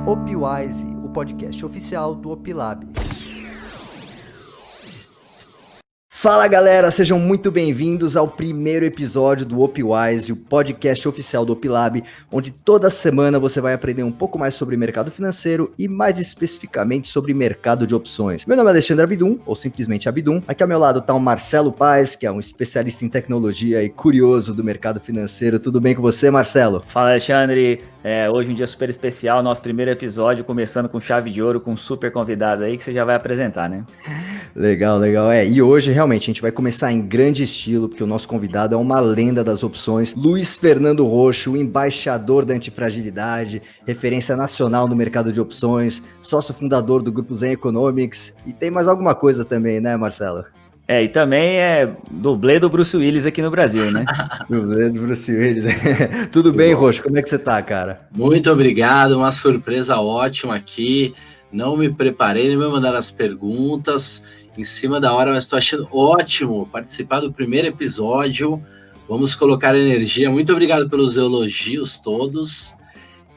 Opwise, o podcast oficial do Opilab. Fala galera, sejam muito bem-vindos ao primeiro episódio do Opwise, o podcast oficial do Opilab, onde toda semana você vai aprender um pouco mais sobre mercado financeiro e mais especificamente sobre mercado de opções. Meu nome é Alexandre Abidum, ou simplesmente Abidum. Aqui ao meu lado está o Marcelo Paes, que é um especialista em tecnologia e curioso do mercado financeiro. Tudo bem com você, Marcelo? Fala, Alexandre. Hoje um dia super especial, nosso primeiro episódio, começando com chave de ouro, com um super convidado aí que você já vai apresentar, né? Legal. E hoje realmente a gente vai começar em grande estilo, porque o nosso convidado é uma lenda das opções, Luiz Fernando Roxo, o embaixador da antifragilidade, referência nacional no mercado de opções, sócio fundador do Grupo Zen Economics, e tem mais alguma coisa também, né, Marcelo? E também é dublê do Bruce Willis aqui no Brasil, né? Dublê do Bruce Willis. Tudo bem, Roxo? Como é que você tá, cara? Muito obrigado, uma surpresa ótima aqui. Não me preparei, nem me mandaram as perguntas em cima da hora, mas estou achando ótimo participar do primeiro episódio. Vamos colocar energia. Muito obrigado pelos elogios todos.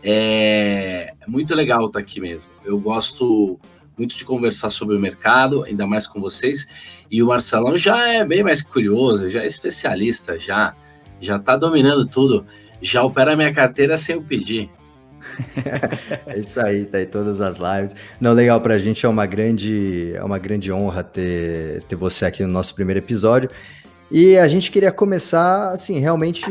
É muito legal estar aqui mesmo. Eu gosto muito de conversar sobre o mercado, ainda mais com vocês. E o Marcelão já é bem mais curioso, já é especialista, já está dominando tudo. Já opera minha carteira sem eu pedir. É isso aí, tá aí todas as lives. Não, legal, pra gente é uma grande honra ter você aqui no nosso primeiro episódio. E a gente queria começar, assim, realmente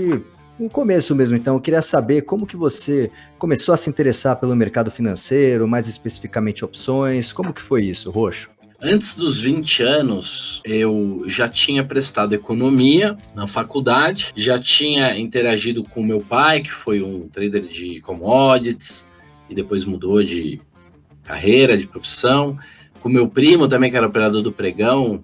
no começo mesmo. Então, eu queria saber como que você começou a se interessar pelo mercado financeiro, mais especificamente opções. Como que foi isso, Roxo? Antes dos 20 anos, eu já tinha prestado economia na faculdade, já tinha interagido com meu pai, que foi um trader de commodities, e depois mudou de carreira, de profissão, com meu primo também, que era operador do pregão,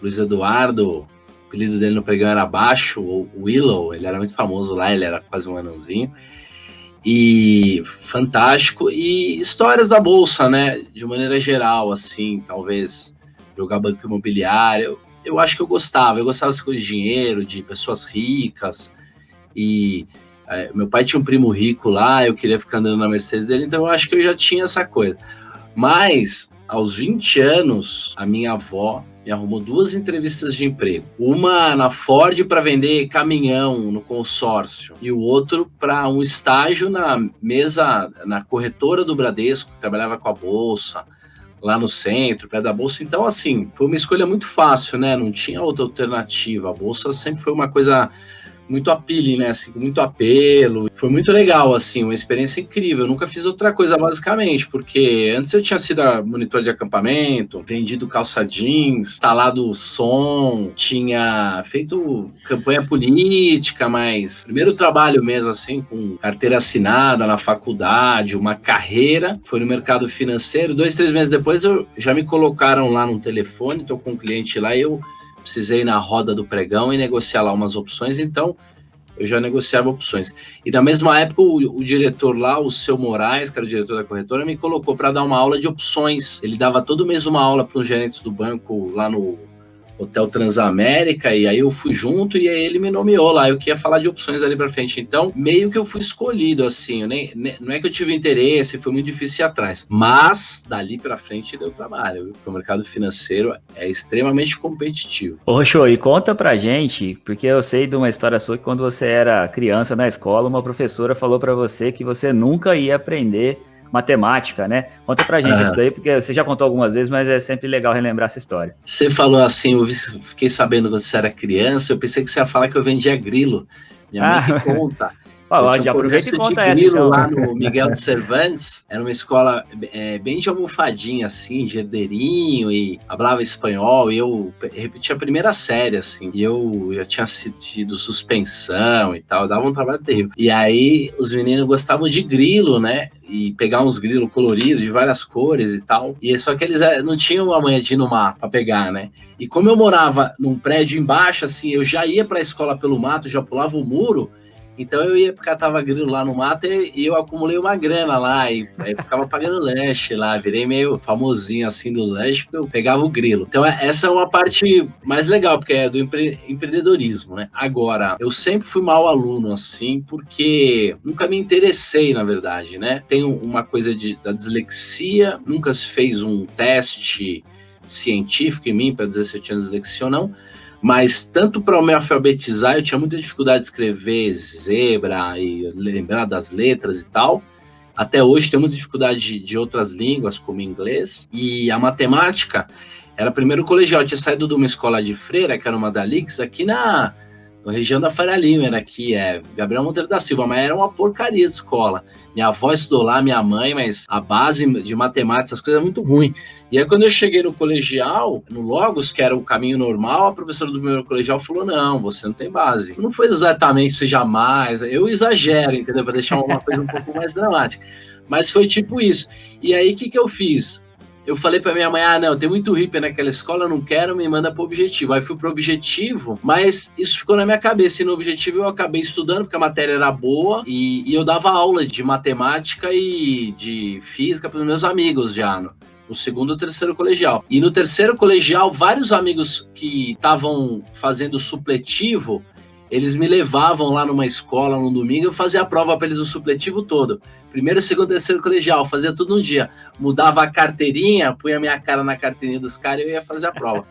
Luiz Eduardo, o apelido dele no pregão era Baixo, ou Willow, ele era muito famoso lá, ele era quase um anãozinho. E fantástico, e histórias da bolsa, né, de maneira geral, assim, talvez jogar banco imobiliário, eu acho que eu gostava dessas coisas de dinheiro, de pessoas ricas, e meu pai tinha um primo rico lá, eu queria ficar andando na Mercedes dele, então eu acho que eu já tinha essa coisa. Mas, aos 20 anos, a minha avó me arrumou 2 entrevistas de emprego. Uma na Ford para vender caminhão no consórcio e o outro para um estágio na mesa, na corretora do Bradesco, que trabalhava com a Bolsa, lá no centro, perto da Bolsa. Então, assim, foi uma escolha muito fácil, né? Não tinha outra alternativa. A Bolsa sempre foi uma coisa muito appealing, né? Assim, com muito apelo. Foi muito legal, assim, uma experiência incrível. Eu nunca fiz outra coisa, basicamente, porque antes eu tinha sido monitor de acampamento, vendido calça jeans, instalado som, tinha feito campanha política, mas primeiro trabalho mesmo, assim, com carteira assinada na faculdade, uma carreira, foi no mercado financeiro. 2, 3 meses depois, já me colocaram lá no telefone, tô com um cliente lá e eu precisei ir na roda do pregão e negociar lá umas opções, então eu já negociava opções. E na mesma época, o diretor lá, o seu Moraes, que era o diretor da corretora, me colocou para dar uma aula de opções. Ele dava todo mês uma aula para os gerentes do banco lá no Hotel Transamérica, e aí eu fui junto e aí ele me nomeou lá, eu queria falar de opções ali pra frente, então meio que eu fui escolhido, assim, não é que eu tive interesse, foi muito difícil ir atrás, mas dali pra frente deu trabalho, viu? Porque o mercado financeiro é extremamente competitivo. Ô, Roxo, e conta pra gente, porque eu sei de uma história sua que quando você era criança na escola, uma professora falou pra você que você nunca ia aprender matemática, né? Conta pra gente isso daí, porque você já contou algumas vezes, mas é sempre legal relembrar essa história. Você falou assim, eu fiquei sabendo quando você era criança, eu pensei que você ia falar que eu vendia grilo. Minha mãe que conta. Já aproveita e conta essa, então. Lá no Miguel de Cervantes, era uma escola bem de almofadinha, assim, de herdeirinho, e falava espanhol, e eu repeti a primeira série, assim, e eu já tinha tido suspensão e tal, dava um trabalho terrível. E aí, os meninos gostavam de grilo, né, e pegar uns grilos coloridos, de várias cores e tal, e só que eles não tinham a manha de ir no mato pra pegar, né, e como eu morava num prédio embaixo, assim, eu já ia pra escola pelo mato, já pulava o muro, Então eu ia catava grilo lá no mato e eu acumulei uma grana lá e aí ficava pagando lanche lá, virei meio famosinho assim do lanche porque eu pegava o grilo. Então essa é uma parte mais legal, porque é do empreendedorismo, né? Agora, eu sempre fui mau aluno assim, porque nunca me interessei, na verdade, né? Tenho uma coisa da dislexia, nunca se fez um teste científico em mim para dizer se eu tinha dislexia ou não. Mas tanto para me alfabetizar, eu tinha muita dificuldade de escrever zebra e lembrar das letras e tal. Até hoje tenho muita dificuldade de outras línguas, como inglês. E a matemática era primeiro colegial. Eu tinha saído de uma escola de freira, que era uma da Lix, aqui na região da Faria Lima, aqui, Gabriel Monteiro da Silva, mas era uma porcaria de escola. Minha avó estudou lá, minha mãe, mas a base de matemática, essas coisas é muito ruim. E aí quando eu cheguei no colegial, no Logos, que era o caminho normal, a professora do meu colegial falou, não, você não tem base. Não foi exatamente seja mais, eu exagero, entendeu? Para deixar uma coisa um pouco mais dramática. Mas foi tipo isso. E aí o que eu fiz? Eu falei pra minha mãe, não, tem muito hippie naquela escola, eu não quero, me manda pro Objetivo. Aí fui pro Objetivo, mas isso ficou na minha cabeça. E no Objetivo eu acabei estudando, porque a matéria era boa, e eu dava aula de matemática e de física pros meus amigos já, no segundo ou terceiro colegial. E no terceiro colegial, vários amigos que estavam fazendo supletivo, eles me levavam lá numa escola no domingo, eu fazia a prova para eles o supletivo todo. Primeiro, segundo, terceiro colegial, fazia tudo num dia. Mudava a carteirinha, punha minha cara na carteirinha dos caras e eu ia fazer a prova.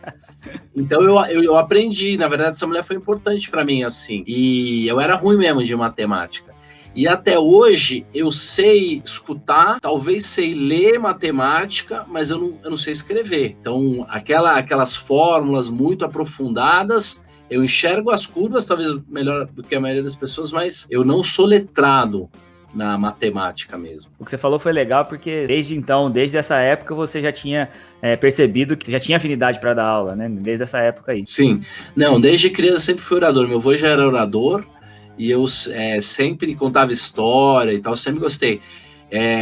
Então eu aprendi, na verdade essa mulher foi importante para mim, assim. E eu era ruim mesmo de matemática. E até hoje eu sei escutar, talvez sei ler matemática, mas eu não sei escrever. Então aquelas fórmulas muito aprofundadas, eu enxergo as curvas, talvez melhor do que a maioria das pessoas, mas eu não sou letrado na matemática mesmo. O que você falou foi legal porque desde essa época você já tinha percebido que você já tinha afinidade para dar aula, né? Desde essa época aí. Sim. Não, desde criança eu sempre fui orador. Meu avô já era orador e eu sempre contava história e tal, sempre gostei.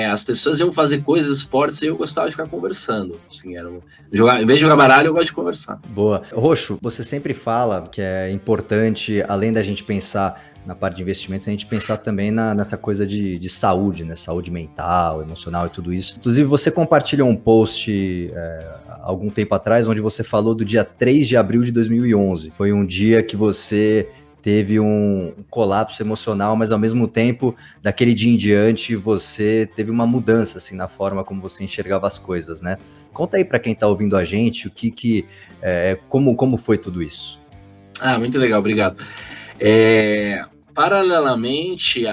As pessoas iam fazer coisas, esportes, e eu gostava de ficar conversando. Assim, em vez de jogar baralho, eu gosto de conversar. Boa. Roxo, você sempre fala que é importante, além da gente pensar na parte de investimentos, a gente pensar também nessa coisa de saúde, né? Saúde mental, emocional e tudo isso. Inclusive, você compartilhou um post algum tempo atrás, onde você falou do dia 3 de abril de 2011. Foi um dia que você teve um colapso emocional, mas ao mesmo tempo, daquele dia em diante, você teve uma mudança assim, na forma como você enxergava as coisas, né? Conta aí para quem está ouvindo a gente, como foi tudo isso. Muito legal, obrigado. Paralelamente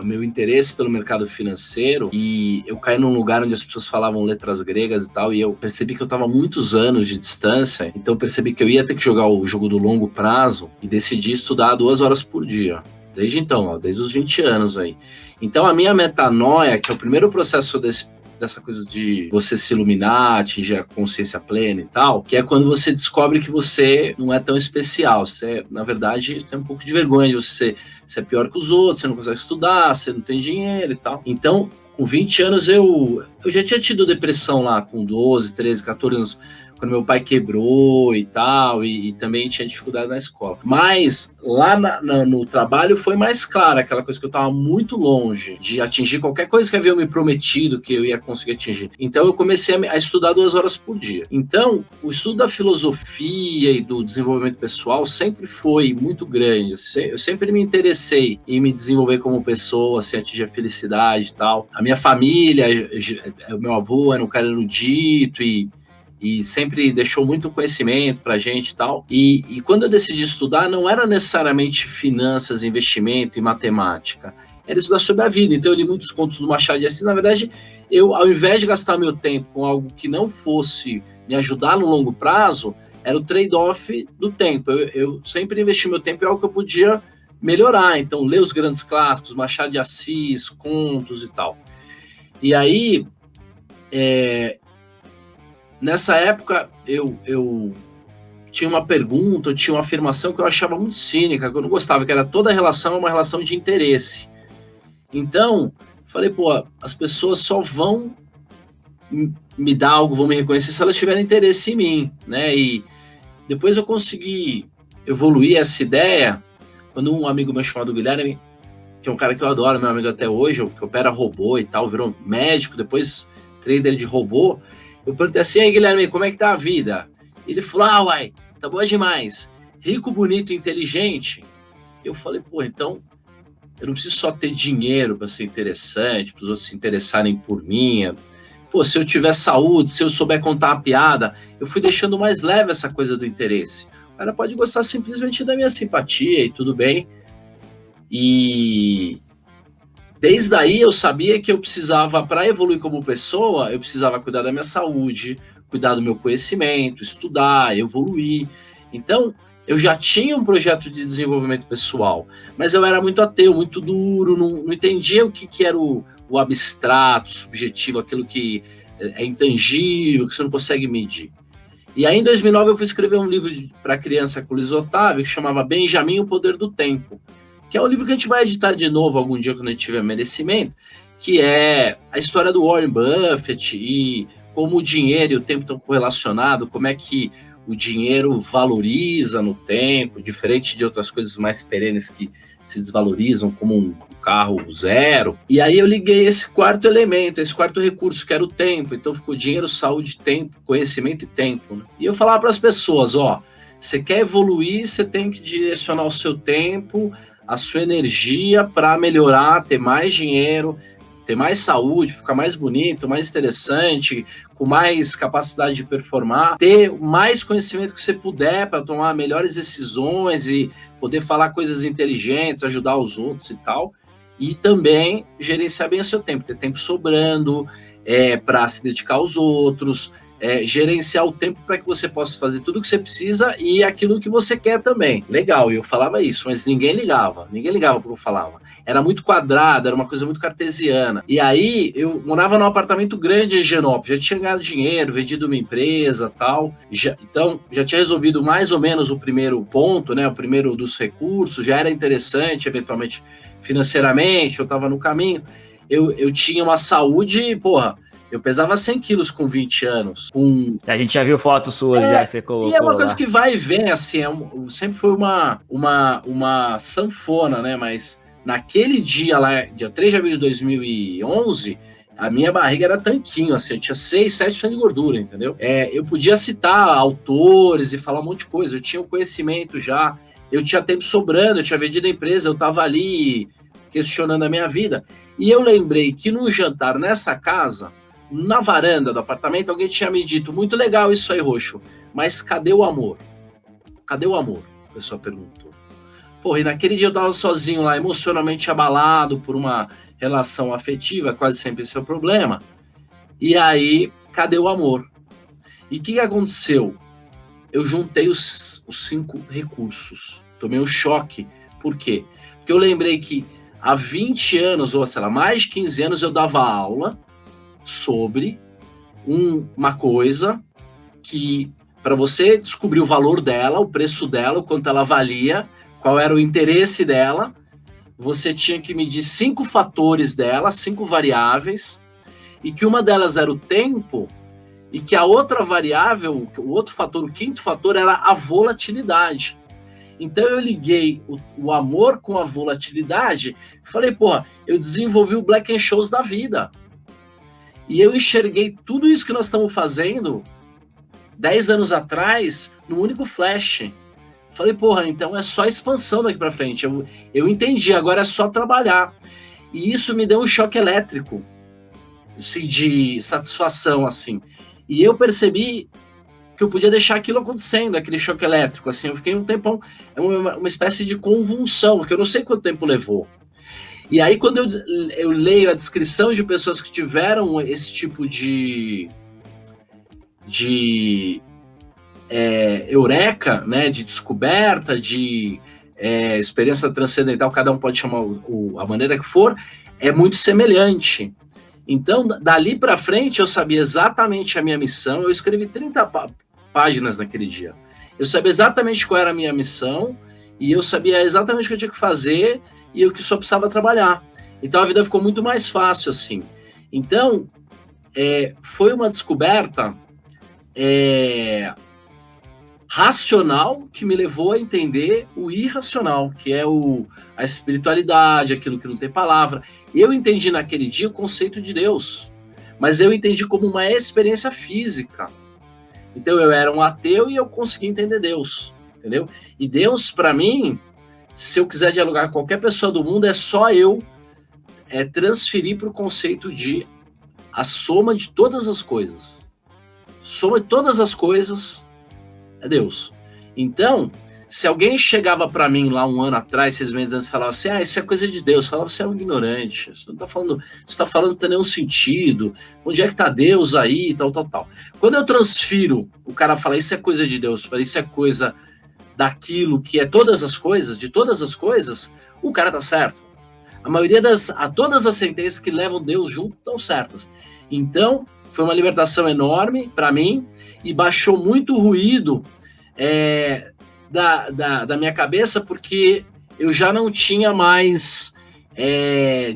meu interesse pelo mercado financeiro, e eu caí num lugar onde as pessoas falavam letras gregas e tal, e eu percebi que eu estava muitos anos de distância, então eu percebi que eu ia ter que jogar o jogo do longo prazo e decidi estudar 2 horas por dia. Desde então, desde os 20 anos aí. Então a minha metanoia, que é o primeiro processo dessa coisa de você se iluminar, atingir a consciência plena e tal, que é quando você descobre que você não é tão especial. Você, na verdade, tem um pouco de vergonha de você ser pior que os outros, você não consegue estudar, você não tem dinheiro e tal. Então, com 20 anos, eu já tinha tido depressão lá, com 12, 13, 14 anos, quando meu pai quebrou e tal, e também tinha dificuldade na escola. Mas lá no trabalho foi mais claro, aquela coisa que eu estava muito longe de atingir qualquer coisa que haviam me prometido que eu ia conseguir atingir. Então eu comecei a estudar 2 horas por dia. Então, o estudo da filosofia e do desenvolvimento pessoal sempre foi muito grande. Eu sempre me interessei em me desenvolver como pessoa, assim, atingir a felicidade e tal. A minha família, o meu avô era um cara erudito e sempre deixou muito conhecimento pra gente e tal. E quando eu decidi estudar, não era necessariamente finanças, investimento e matemática. Era estudar sobre a vida. Então eu li muitos contos do Machado de Assis. Na verdade, eu, ao invés de gastar meu tempo com algo que não fosse me ajudar no longo prazo, era o trade-off do tempo. Eu sempre investi meu tempo em algo que eu podia melhorar. Então, ler os grandes clássicos, Machado de Assis, contos e tal. E aí... Nessa época, eu tinha uma pergunta, eu tinha uma afirmação que eu achava muito cínica, que eu não gostava, que era toda relação é uma relação de interesse. Então, falei, as pessoas só vão me dar algo, vão me reconhecer se elas tiverem interesse em mim, né? E depois eu consegui evoluir essa ideia, quando um amigo meu chamado Guilherme que é um cara que eu adoro, meu amigo até hoje, que opera robô e tal, virou médico, depois trader de robô. Eu perguntei assim, aí Guilherme, como é que tá a vida? Ele falou, uai, tá boa demais. Rico, bonito, inteligente. Eu falei, pô, então eu não preciso só ter dinheiro para ser interessante, para os outros se interessarem por mim. Pô, se eu tiver saúde, se eu souber contar uma piada, eu fui deixando mais leve essa coisa do interesse. O cara pode gostar simplesmente da minha simpatia e tudo bem. E desde aí eu sabia que eu precisava, para evoluir como pessoa, eu precisava cuidar da minha saúde, cuidar do meu conhecimento, estudar, evoluir. Então, eu já tinha um projeto de desenvolvimento pessoal, mas eu era muito ateu, muito duro, não entendia o que era o abstrato, subjetivo, aquilo que é intangível, que você não consegue medir. E aí, em 2009, eu fui escrever um livro para criança com o Luiz Otávio, que chamava Benjamin, o Poder do Tempo, que é um livro que a gente vai editar de novo algum dia, quando a gente tiver merecimento, que é a história do Warren Buffett e como o dinheiro e o tempo estão correlacionados, como é que o dinheiro valoriza no tempo, diferente de outras coisas mais perenes que se desvalorizam, como um carro zero. E aí eu liguei esse quarto elemento, esse quarto recurso, que era o tempo. Então ficou dinheiro, saúde, tempo, conhecimento e tempo, né? E eu falava para as pessoas, você quer evoluir, você tem que direcionar o seu tempo, a sua energia para melhorar, ter mais dinheiro, ter mais saúde, ficar mais bonito, mais interessante, com mais capacidade de performar, ter mais conhecimento que você puder para tomar melhores decisões e poder falar coisas inteligentes, ajudar os outros e tal. E também gerenciar bem o seu tempo, ter tempo sobrando para se dedicar aos outros, gerenciar o tempo para que você possa fazer tudo o que você precisa e aquilo que você quer também. Legal, e eu falava isso, mas ninguém ligava para o que eu falava. Era muito quadrado, era uma coisa muito cartesiana. E aí, eu morava num apartamento grande em Higienópolis, já tinha ganhado dinheiro, vendido uma empresa e tal. Então, já tinha resolvido mais ou menos o primeiro ponto, né? O primeiro dos recursos, já era interessante, eventualmente, financeiramente, eu estava no caminho. Eu tinha uma saúde, eu pesava 100 quilos com 20 anos. A gente já viu fotos suas, já você colocou. E é uma coisa que vai e vem, assim, sempre foi uma sanfona, né? Mas naquele dia lá, dia 3 de abril de 2011, a minha barriga era tanquinho, assim, eu tinha 6, 7% de gordura, entendeu? Eu podia citar autores e falar um monte de coisa, eu tinha o conhecimento já, eu tinha tempo sobrando, eu tinha vendido a empresa, eu tava ali questionando a minha vida. E eu lembrei que num jantar nessa casa, na varanda do apartamento, alguém tinha me dito, muito legal isso aí, Roxo, mas cadê o amor? Cadê o amor? A pessoa perguntou. E naquele dia eu tava sozinho lá, emocionalmente abalado por uma relação afetiva, quase sempre esse é o problema. E aí, cadê o amor? E o que aconteceu? Eu juntei os 5 recursos. Tomei um choque. Por quê? Porque eu lembrei que há 20 anos, ou sei lá, mais de 15 anos, eu dava aula sobre uma coisa que, para você descobrir o valor dela, o preço dela, o quanto ela valia, qual era o interesse dela, você tinha que medir 5 fatores dela, 5 variáveis, e que uma delas era o tempo, e que a outra variável, o outro fator, o quinto fator, era a volatilidade. Então eu liguei o amor com a volatilidade, falei, eu desenvolvi o Black-Scholes da vida. E eu enxerguei tudo isso que nós estamos fazendo 10 anos atrás no único flash. Falei, então é só expansão daqui para frente. Eu entendi, agora é só trabalhar. E isso me deu um choque elétrico, assim, de satisfação, assim. E eu percebi que eu podia deixar aquilo acontecendo, aquele choque elétrico, assim. Eu fiquei um tempão, uma espécie de convulsão, que eu não sei quanto tempo levou. E aí, quando eu leio a descrição de pessoas que tiveram esse tipo de eureka, né, de descoberta, de experiência transcendental, cada um pode chamar a maneira que for, é muito semelhante. Então, dali para frente, eu sabia exatamente a minha missão. Eu escrevi 30 páginas naquele dia. Eu sabia exatamente qual era a minha missão e eu sabia exatamente o que eu tinha que fazer e o que só precisava trabalhar. Então, a vida ficou muito mais fácil, assim. Então, foi uma descoberta racional que me levou a entender o irracional, que é a espiritualidade, aquilo que não tem palavra. Eu entendi naquele dia o conceito de Deus, mas eu entendi como uma experiência física. Então eu era um ateu e eu consegui entender Deus, entendeu? E Deus, para mim, se eu quiser dialogar com qualquer pessoa do mundo, é só eu transferir para o conceito de a soma de todas as coisas. Soma de todas as coisas é Deus. Então, se alguém chegava para mim lá um ano atrás, 6 meses antes, e falava assim, isso é coisa de Deus, eu falava, você é um ignorante, você está falando que não tem nenhum sentido, onde é que está Deus aí, tal. Quando eu transfiro, o cara fala, isso é coisa de Deus, isso é coisa daquilo que é todas as coisas, de todas as coisas, o cara tá certo. A maioria todas as sentenças que levam Deus junto estão certas. Então, foi uma libertação enorme para mim e baixou muito o ruído da minha cabeça, porque eu já não tinha mais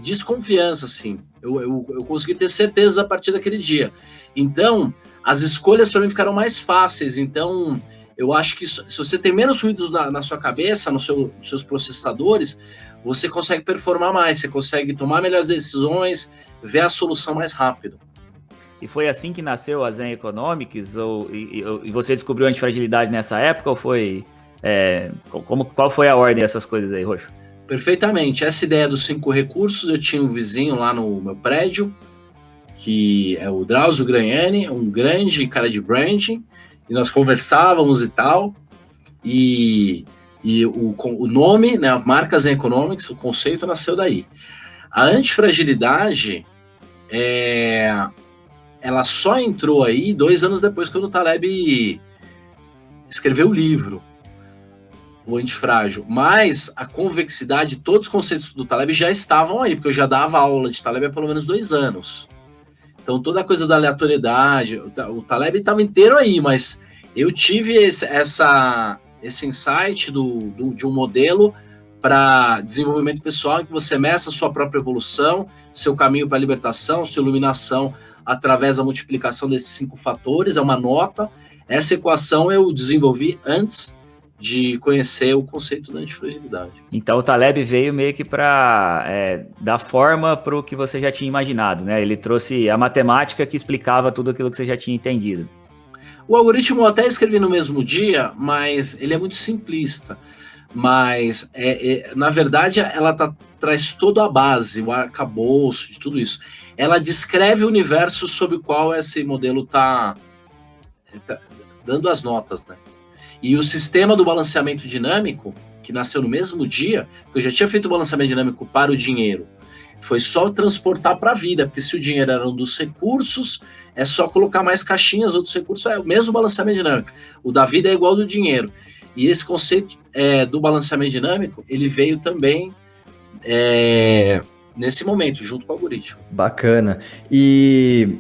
desconfiança, assim. Eu consegui ter certeza a partir daquele dia. Então, as escolhas para mim ficaram mais fáceis. Então, eu acho que se você tem menos ruídos na sua cabeça, nos seus processadores, você consegue performar mais, você consegue tomar melhores decisões, ver a solução mais rápido. E foi assim que nasceu a Zen Economics? E você descobriu a antifragilidade nessa época? Ou foi... qual foi a ordem dessas coisas aí, Roxo? Perfeitamente. Essa ideia dos 5 recursos, eu tinha um vizinho lá no meu prédio, que é o Drauzio Gragnani, um grande cara de branding, e nós conversávamos e tal, e o nome, né, a marca Zen Economics, o conceito nasceu daí. A antifragilidade, ela só entrou aí 2 anos depois, quando o Taleb escreveu o livro, o Antifrágil, mas a convexidade, todos os conceitos do Taleb já estavam aí, porque eu já dava aula de Taleb há pelo menos 2 anos. Então toda a coisa da aleatoriedade, o Taleb estava inteiro aí, mas eu tive esse insight de um modelo para desenvolvimento pessoal, em que você meça a sua própria evolução, seu caminho para a libertação, sua iluminação através da multiplicação desses 5 fatores, é uma nota. Essa equação eu desenvolvi antes de conhecer o conceito da antifragilidade. Então o Taleb veio meio que para dar forma para o que você já tinha imaginado, né? Ele trouxe a matemática que explicava tudo aquilo que você já tinha entendido. O algoritmo eu até escrevi no mesmo dia, mas ele é muito simplista. Mas, na verdade, ela traz toda a base, o arcabouço de tudo isso. Ela descreve o universo sobre o qual esse modelo está dando as notas, né? E o sistema do balanceamento dinâmico, que nasceu no mesmo dia, eu já tinha feito o balanceamento dinâmico para o dinheiro, foi só transportar para a vida, porque se o dinheiro era um dos recursos, é só colocar mais caixinhas, outros recursos, é o mesmo balanceamento dinâmico. O da vida é igual ao do dinheiro. E esse conceito do balanceamento dinâmico, ele veio também nesse momento, junto com o algoritmo. Bacana. E,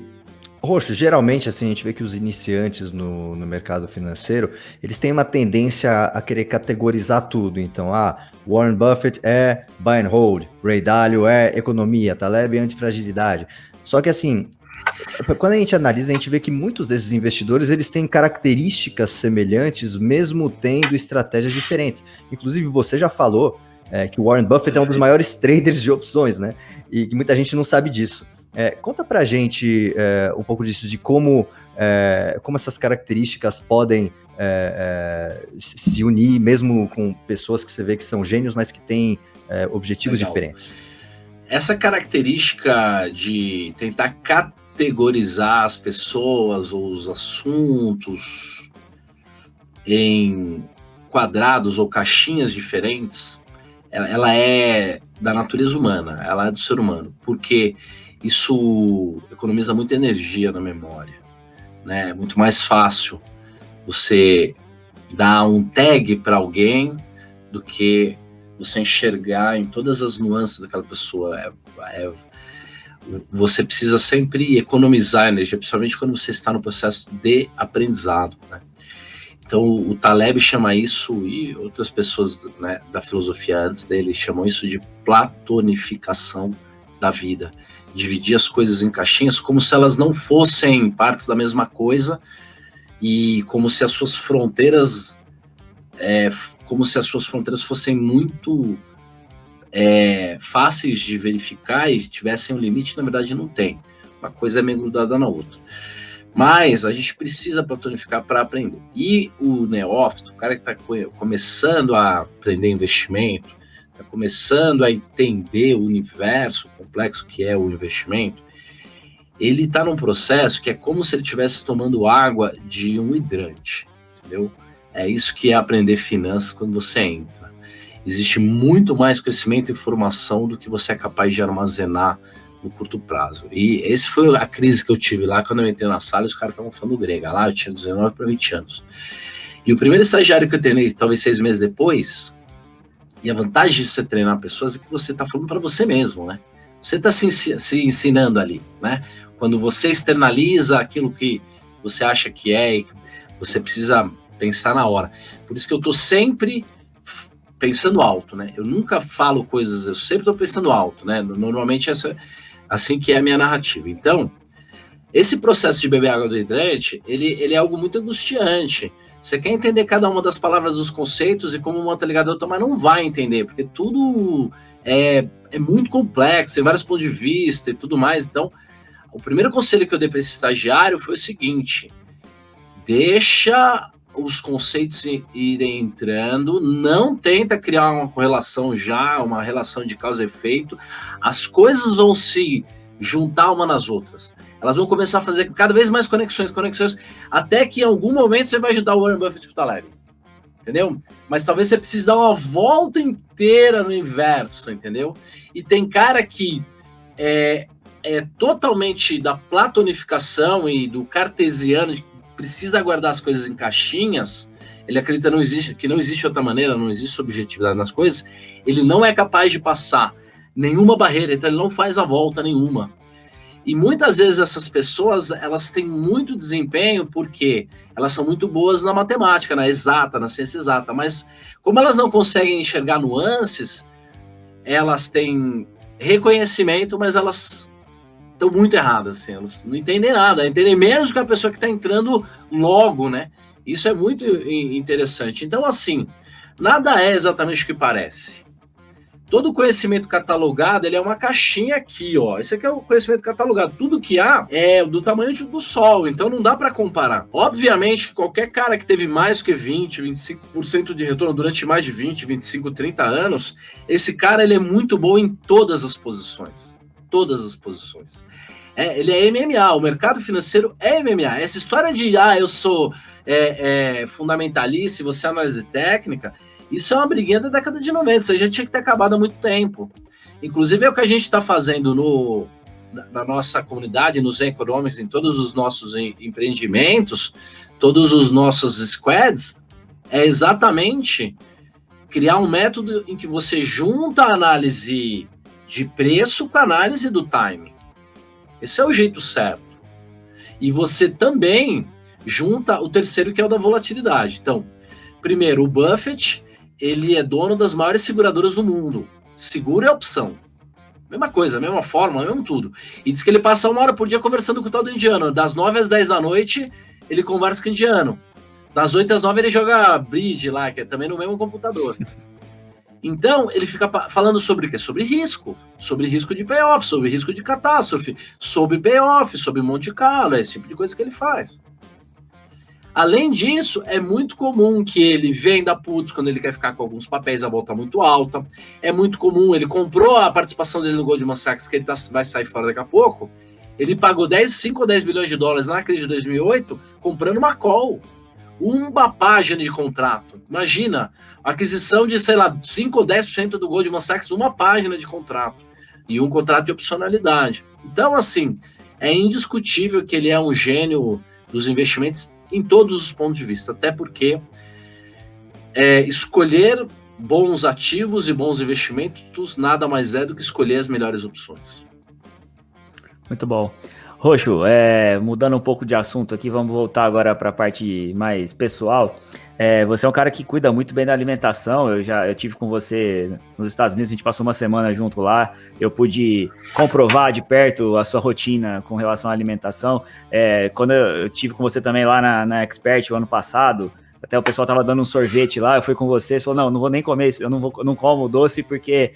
Roxo, geralmente assim, a gente vê que os iniciantes no mercado financeiro, eles têm uma tendência a querer categorizar tudo. Então, Warren Buffett é buy and hold, Ray Dalio é economia, Taleb é antifragilidade. Só que assim, quando a gente analisa, a gente vê que muitos desses investidores, eles têm características semelhantes, mesmo tendo estratégias diferentes. Inclusive, você já falou que o Warren Buffett é um dos maiores traders de opções, né? E que muita gente não sabe disso. Conta pra gente um pouco disso, de como essas características podem se unir, mesmo com pessoas que você vê que são gênios, mas que têm objetivos diferentes. Essa característica de tentar categorizar as pessoas ou os assuntos em quadrados ou caixinhas diferentes, ela é da natureza humana, ela é do ser humano, porque isso economiza muita energia na memória, né? É muito mais fácil você dar um tag para alguém do que você enxergar em todas as nuances daquela pessoa. Você precisa sempre economizar energia, principalmente quando você está no processo de aprendizado, né? Então o Taleb chama isso, e outras pessoas, né, da filosofia antes dele chamam isso de platonificação da vida. Dividir as coisas em caixinhas como se elas não fossem partes da mesma coisa, e como se as suas fronteiras fossem muito fáceis de verificar e tivessem um limite. Na verdade não tem, uma coisa é meio grudada na outra, mas a gente precisa platonificar para aprender. E o neófito, o cara que está começando a aprender investimento, está começando a entender o universo complexo que é o investimento, ele está num processo que é como se ele estivesse tomando água de um hidrante, entendeu? É isso que é aprender finanças quando você entra. Existe muito mais conhecimento e informação do que você é capaz de armazenar no curto prazo. E esse foi a crise que eu tive lá quando eu entrei na sala e os caras estavam falando grega. Lá eu tinha 19 para 20 anos. E o primeiro estagiário que eu treinei, talvez 6 meses depois, e a vantagem de você treinar pessoas é que você está falando para você mesmo, né? Você está se ensinando ali, né? Quando você externaliza aquilo que você acha que é e que você precisa pensar na hora. Por isso que eu estou sempre pensando alto, né? Eu nunca falo coisas, eu sempre estou pensando alto, né? Normalmente assim que é a minha narrativa. Então, esse processo de beber água do hidrante, ele é algo muito angustiante. Você quer entender cada uma das palavras, dos conceitos e como uma tá ligada a outra, mas não vai entender, porque tudo é muito complexo, tem vários pontos de vista e tudo mais. Então, o primeiro conselho que eu dei para esse estagiário foi o seguinte: deixa os conceitos irem entrando, não tenta criar uma correlação uma relação de causa e efeito, as coisas vão se juntar uma nas outras, elas vão começar a fazer cada vez mais conexões, até que em algum momento você vai ajudar o Warren Buffett a escutar leve, entendeu? Mas talvez você precise dar uma volta inteira no inverso, entendeu? E tem cara que é totalmente da platonificação e do cartesiano, precisa guardar as coisas em caixinhas, ele acredita que não existe outra maneira, não existe objetividade nas coisas, ele não é capaz de passar nenhuma barreira, então ele não faz a volta nenhuma. E muitas vezes essas pessoas, elas têm muito desempenho porque elas são muito boas na matemática, na exata, na ciência exata, mas como elas não conseguem enxergar nuances, elas têm reconhecimento, mas elas estão muito erradas, assim, elas não entendem nada, entendem menos que a pessoa que está entrando logo, né? Isso é muito interessante. Então, assim, nada é exatamente o que parece. Todo conhecimento catalogado, ele é uma caixinha aqui, ó. Esse aqui é o conhecimento catalogado. Tudo que há é do tamanho do Sol, então não dá para comparar. Obviamente, qualquer cara que teve mais que 20, 25% de retorno durante mais de 20, 25, 30 anos, esse cara, ele é muito bom em todas as posições. Todas as posições. Ele é MMA, o mercado financeiro é MMA. Essa história de, eu sou fundamentalista e você é análise técnica, isso é uma briguinha da década de 90, isso aí já tinha que ter acabado há muito tempo. Inclusive é o que a gente está fazendo na nossa comunidade, nos Economics, em todos os nossos empreendimentos, todos os nossos squads, é exatamente criar um método em que você junta a análise de preço com a análise do time. Esse é o jeito certo. E você também junta o terceiro, que é o da volatilidade. Então, primeiro, o Buffett, ele é dono das maiores seguradoras do mundo. Seguro é opção. Mesma coisa, mesma fórmula, mesmo tudo. E diz que ele passa 1 hora por dia conversando com o tal do indiano. Das 9 às 10 da noite, ele conversa com o indiano. Das 8 às 9, ele joga bridge lá, que é também no mesmo computador. Então, ele fica falando sobre o quê? Sobre risco de payoff, sobre risco de catástrofe, sobre payoff, sobre Monte Carlo, esse tipo de coisa que ele faz. Além disso, é muito comum que ele venda puts quando ele quer ficar com alguns papéis a volta muito alta. É muito comum, ele comprou a participação dele no Goldman Sachs, que ele vai sair fora daqui a pouco. Ele pagou 5 ou 10 bilhões de dólares na crise de 2008 comprando uma call. Uma página de contrato. Imagina, a aquisição de, 5 ou 10% do Goldman Sachs, uma página de contrato. E um contrato de opcionalidade. Então, assim, é indiscutível que ele é um gênio dos investimentos em todos os pontos de vista. Até porque escolher bons ativos e bons investimentos nada mais é do que escolher as melhores opções. Muito bom. Roxo, mudando um pouco de assunto aqui, vamos voltar agora para a parte mais pessoal. Você é um cara que cuida muito bem da alimentação. Eu tive com você nos Estados Unidos, a gente passou uma semana junto lá. Eu pude comprovar de perto a sua rotina com relação à alimentação. Quando eu tive com você também lá na Expert o ano passado, até o pessoal tava dando um sorvete lá, eu fui com você, você falou, não vou nem comer, eu não como doce, porque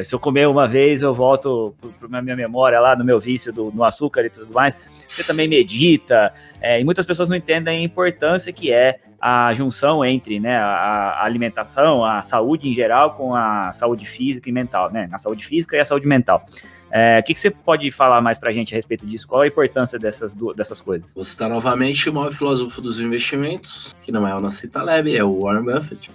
se eu comer uma vez, eu volto pra minha memória lá, no meu vício no açúcar e tudo mais. Você também medita, e muitas pessoas não entendem a importância que é a junção entre, né, a alimentação, a saúde em geral, com a saúde física e mental, né, a saúde física e a saúde mental. O que você pode falar mais pra gente a respeito disso? Qual a importância dessas coisas? Vou citar novamente o maior filósofo dos investimentos, que não é o Nassim Taleb, é o Warren Buffett.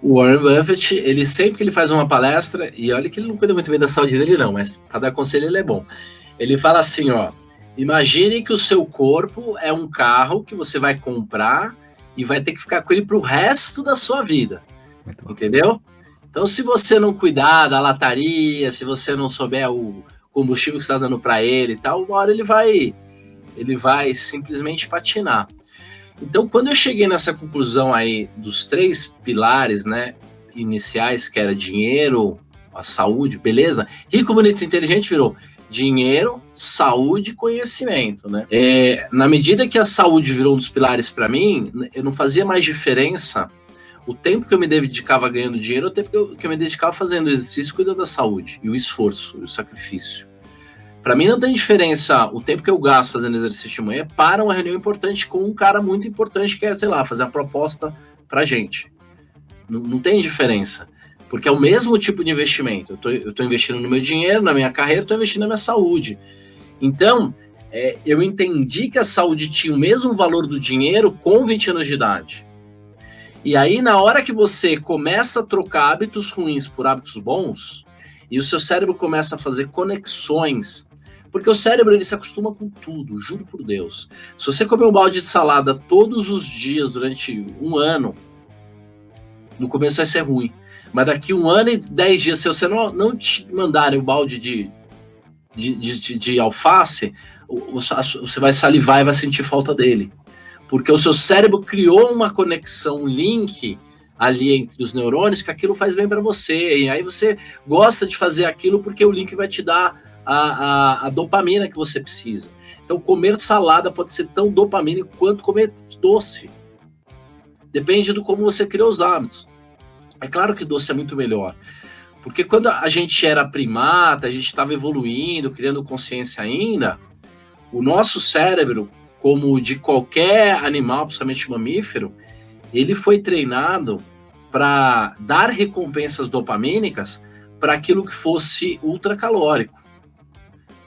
O Warren Buffett, ele sempre que ele faz uma palestra, e olha que ele não cuida muito bem da saúde dele não, mas para dar conselho ele é bom. Ele fala assim, imagine que o seu corpo é um carro que você vai comprar e vai ter que ficar com ele pro resto da sua vida. Entendeu? Então, se você não cuidar da lataria, se você não souber o combustível que você está dando para ele e tal, uma hora ele vai simplesmente patinar. Então, quando eu cheguei nessa conclusão aí dos 3 pilares, né, iniciais, que era dinheiro, a saúde, beleza? Rico, bonito, inteligente virou dinheiro, saúde e conhecimento, né? Na medida que a saúde virou um dos pilares para mim, eu não fazia mais diferença o tempo que eu me dedicava ganhando dinheiro, o tempo que eu me dedicava fazendo exercício, cuidando da saúde, e o esforço, e o sacrifício. Para mim não tem diferença o tempo que eu gasto fazendo exercício de manhã para uma reunião importante com um cara muito importante que é, sei lá, fazer a proposta pra gente. Não tem diferença, porque é o mesmo tipo de investimento. Eu tô investindo no meu dinheiro, na minha carreira, tô investindo na minha saúde. Então, eu entendi que a saúde tinha o mesmo valor do dinheiro com 20 anos de idade. E aí, na hora que você começa a trocar hábitos ruins por hábitos bons, e o seu cérebro começa a fazer conexões, porque o cérebro ele se acostuma com tudo, juro por Deus. Se você comer um balde de salada todos os dias durante 1 ano, no começo vai ser ruim. Mas daqui 1 ano e 10 dias, se você não te mandarem o balde de alface, você vai salivar e vai sentir falta dele. Porque o seu cérebro criou uma conexão, um link ali entre os neurônios, que aquilo faz bem para você. E aí você gosta de fazer aquilo porque o link vai te dar a dopamina que você precisa. Então, comer salada pode ser tão dopamínico quanto comer doce. Depende de como você criou os hábitos. É claro que doce é muito melhor. Porque quando a gente era primata, a gente estava evoluindo, criando consciência ainda, o nosso cérebro, como o de qualquer animal, principalmente mamífero, ele foi treinado para dar recompensas dopamínicas para aquilo que fosse ultracalórico,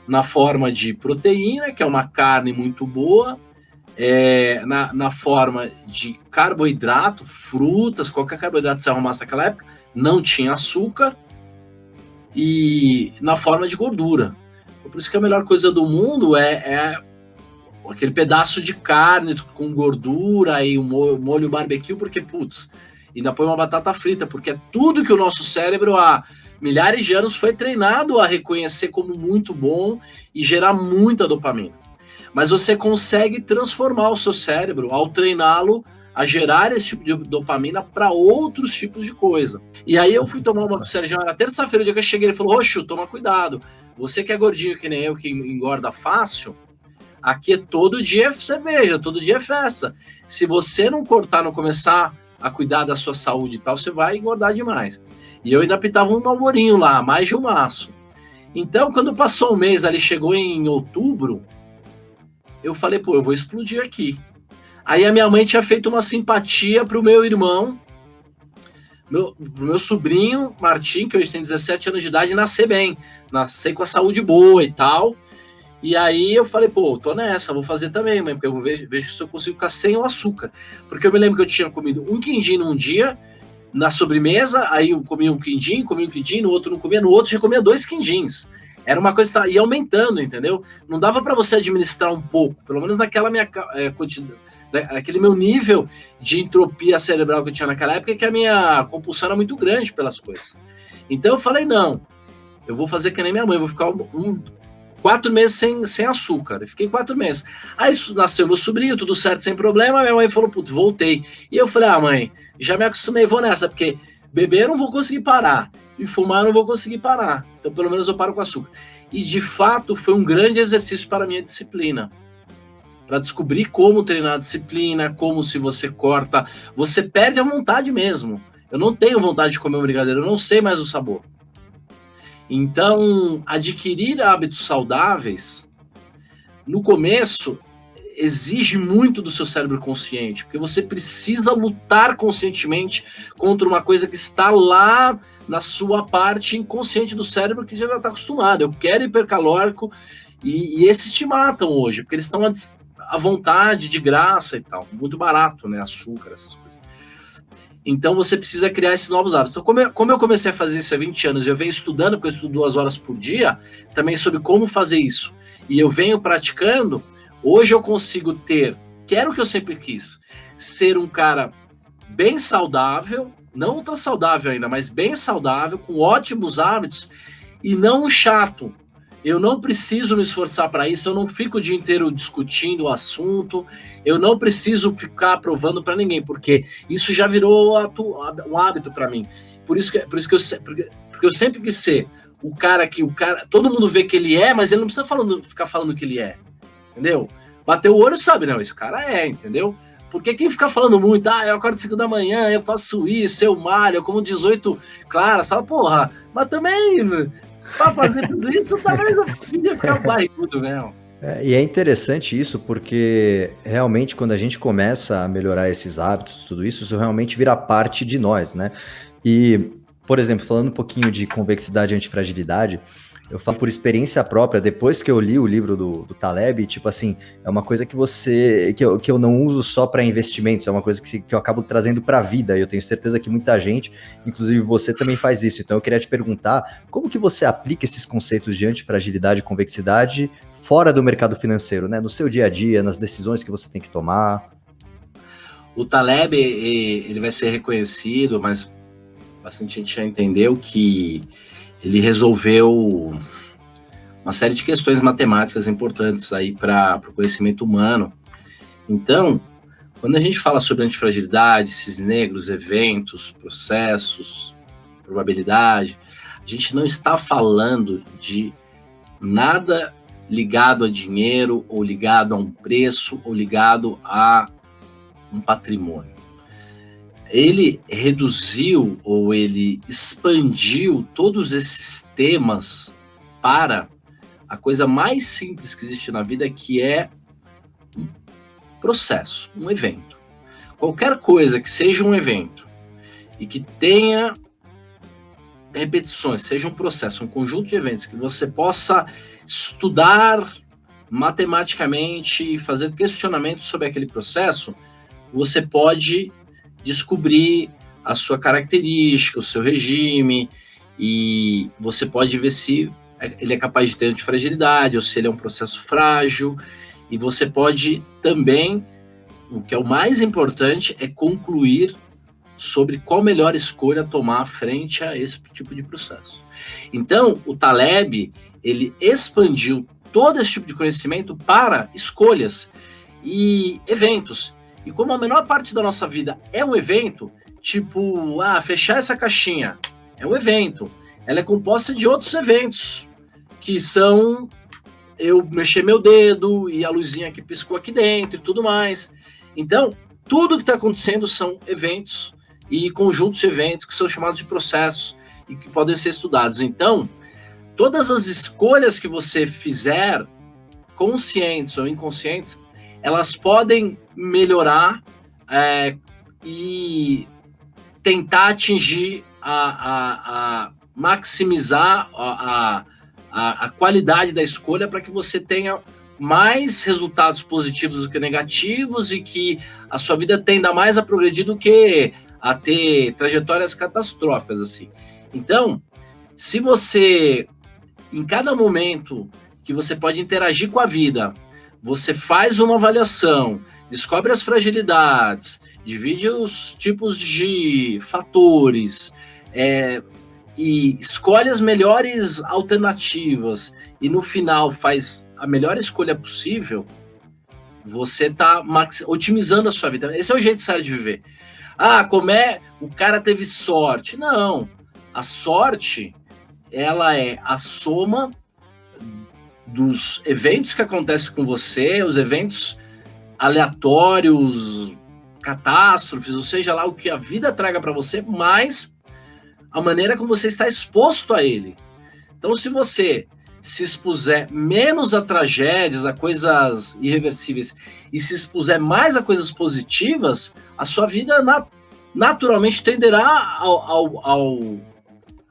na forma de proteína, que é uma carne muito boa, na forma de carboidrato, frutas, qualquer carboidrato que você arrumasse naquela época, não tinha açúcar, e na forma de gordura. Por isso que a melhor coisa do mundo é aquele pedaço de carne com gordura e um molho barbecue, porque, putz, ainda põe uma batata frita, porque é tudo que o nosso cérebro há milhares de anos foi treinado a reconhecer como muito bom e gerar muita dopamina. Mas você consegue transformar o seu cérebro ao treiná-lo a gerar esse tipo de dopamina para outros tipos de coisa. E aí eu fui tomar uma com o Sérgio, na terça-feira, o dia que eu cheguei, ele falou, Roxo, toma cuidado, você que é gordinho que nem eu, que engorda fácil, aqui é todo dia cerveja, todo dia é festa. Se você não cortar, não começar a cuidar da sua saúde e tal, você vai engordar demais. E eu ainda pitava um malborinho lá, mais de um maço. Então, quando passou um mês, ali chegou em outubro, eu falei, eu vou explodir aqui. Aí a minha mãe tinha feito uma simpatia pro meu irmão, pro meu sobrinho, Martim, que hoje tem 17 anos de idade, nascer bem, nascer com a saúde boa e tal. E aí eu falei, tô nessa, vou fazer também, mãe, porque eu vejo se eu consigo ficar sem o açúcar. Porque eu me lembro que eu tinha comido um quindim num dia, na sobremesa, aí eu comia um quindim, no outro não comia, no outro já comia 2 quindins. Era uma coisa que ia aumentando, entendeu? Não dava para você administrar um pouco, pelo menos naquela minha quantidade, aquele meu nível de entropia cerebral que eu tinha naquela época, que a minha compulsão era muito grande pelas coisas. Então eu falei, não, eu vou fazer que nem minha mãe, vou ficar 4 meses sem açúcar. Eu fiquei 4 meses. Aí nasceu meu sobrinho, tudo certo, sem problema. Minha mãe falou, putz, voltei. E eu falei, mãe, já me acostumei, vou nessa, porque beber eu não vou conseguir parar. E fumar eu não vou conseguir parar. Então, pelo menos eu paro com açúcar. E, de fato, foi um grande exercício para a minha disciplina. Para descobrir como treinar a disciplina, como se você corta, você perde a vontade mesmo. Eu não tenho vontade de comer um brigadeiro, eu não sei mais o sabor. Então, adquirir hábitos saudáveis, no começo, exige muito do seu cérebro consciente, porque você precisa lutar conscientemente contra uma coisa que está lá na sua parte inconsciente do cérebro, que já está acostumado. Eu quero hipercalórico, e esses te matam hoje, porque eles estão à vontade, de graça e tal. Muito barato, né? Açúcar, essas coisas. Então você precisa criar esses novos hábitos. Então, como eu comecei a fazer isso há 20 anos, eu venho estudando, porque eu estudo 2 horas por dia, também sobre como fazer isso. E eu venho praticando, hoje eu consigo ter, que era o que eu sempre quis, ser um cara bem saudável, não ultra saudável ainda, mas bem saudável, com ótimos hábitos, e não um chato. Eu não preciso me esforçar para isso, eu não fico o dia inteiro discutindo o assunto, eu não preciso ficar aprovando para ninguém, porque isso já virou um hábito para mim. Por isso que eu sempre quis ser o cara que todo mundo vê que ele é, mas ele não precisa ficar falando que ele é, entendeu? Bateu o olho, sabe, não, esse cara é, entendeu? Porque quem fica falando muito, eu acordo 5 da manhã, eu faço isso, eu malho, eu como 18 claras, fala, porra, mas também... Pra fazer tudo isso, talvez eu podia ficar barrigudo mesmo. E é interessante isso, porque realmente quando a gente começa a melhorar esses hábitos, tudo isso, isso realmente vira parte de nós, né? E, por exemplo, falando um pouquinho de convexidade e antifragilidade, eu falo por experiência própria, depois que eu li o livro do Taleb, tipo assim, é uma coisa que eu não uso só para investimentos, é uma coisa que eu acabo trazendo para a vida, e eu tenho certeza que muita gente, inclusive você, também faz isso. Então eu queria te perguntar, como que você aplica esses conceitos de antifragilidade e convexidade fora do mercado financeiro, né? No seu dia a dia, nas decisões que você tem que tomar? O Taleb, ele vai ser reconhecido, mas bastante gente já entendeu que ele resolveu uma série de questões matemáticas importantes aí para o conhecimento humano. Então, quando a gente fala sobre antifragilidade, cisnes negros, eventos, processos, probabilidade, a gente não está falando de nada ligado a dinheiro, ou ligado a um preço, ou ligado a um patrimônio. Ele reduziu ou ele expandiu todos esses temas para a coisa mais simples que existe na vida, que é um processo, um evento. Qualquer coisa que seja um evento e que tenha repetições, seja um processo, um conjunto de eventos que você possa estudar matematicamente e fazer questionamentos sobre aquele processo, você pode descobrir a sua característica, o seu regime, e você pode ver se ele é capaz de ter antifragilidade ou se ele é um processo frágil, e você pode também, o que é o mais importante, é concluir sobre qual melhor escolha tomar frente a esse tipo de processo. Então, o Taleb, ele expandiu todo esse tipo de conhecimento para escolhas e eventos. E como a menor parte da nossa vida é um evento, tipo, fechar essa caixinha é um evento. Ela é composta de outros eventos, que são eu mexer meu dedo e a luzinha que piscou aqui dentro e tudo mais. Então, tudo que está acontecendo são eventos e conjuntos de eventos que são chamados de processos e que podem ser estudados. Então, todas as escolhas que você fizer, conscientes ou inconscientes, elas podem melhorar e tentar atingir maximizar a qualidade da escolha para que você tenha mais resultados positivos do que negativos e que a sua vida tenda mais a progredir do que a ter trajetórias catastróficas, assim. Então, se você, em cada momento que você pode interagir com a vida, você faz uma avaliação, descobre as fragilidades, divide os tipos de fatores, e escolhe as melhores alternativas e no final faz a melhor escolha possível, você está otimizando a sua vida. Esse é o jeito certo de viver. Como é? O cara teve sorte. Não. A sorte, ela é a soma dos eventos que acontecem com você, os eventos aleatórios, catástrofes, ou seja lá o que a vida traga para você, mais a maneira como você está exposto a ele. Então, se você se expuser menos a tragédias, a coisas irreversíveis, e se expuser mais a coisas positivas, a sua vida naturalmente tenderá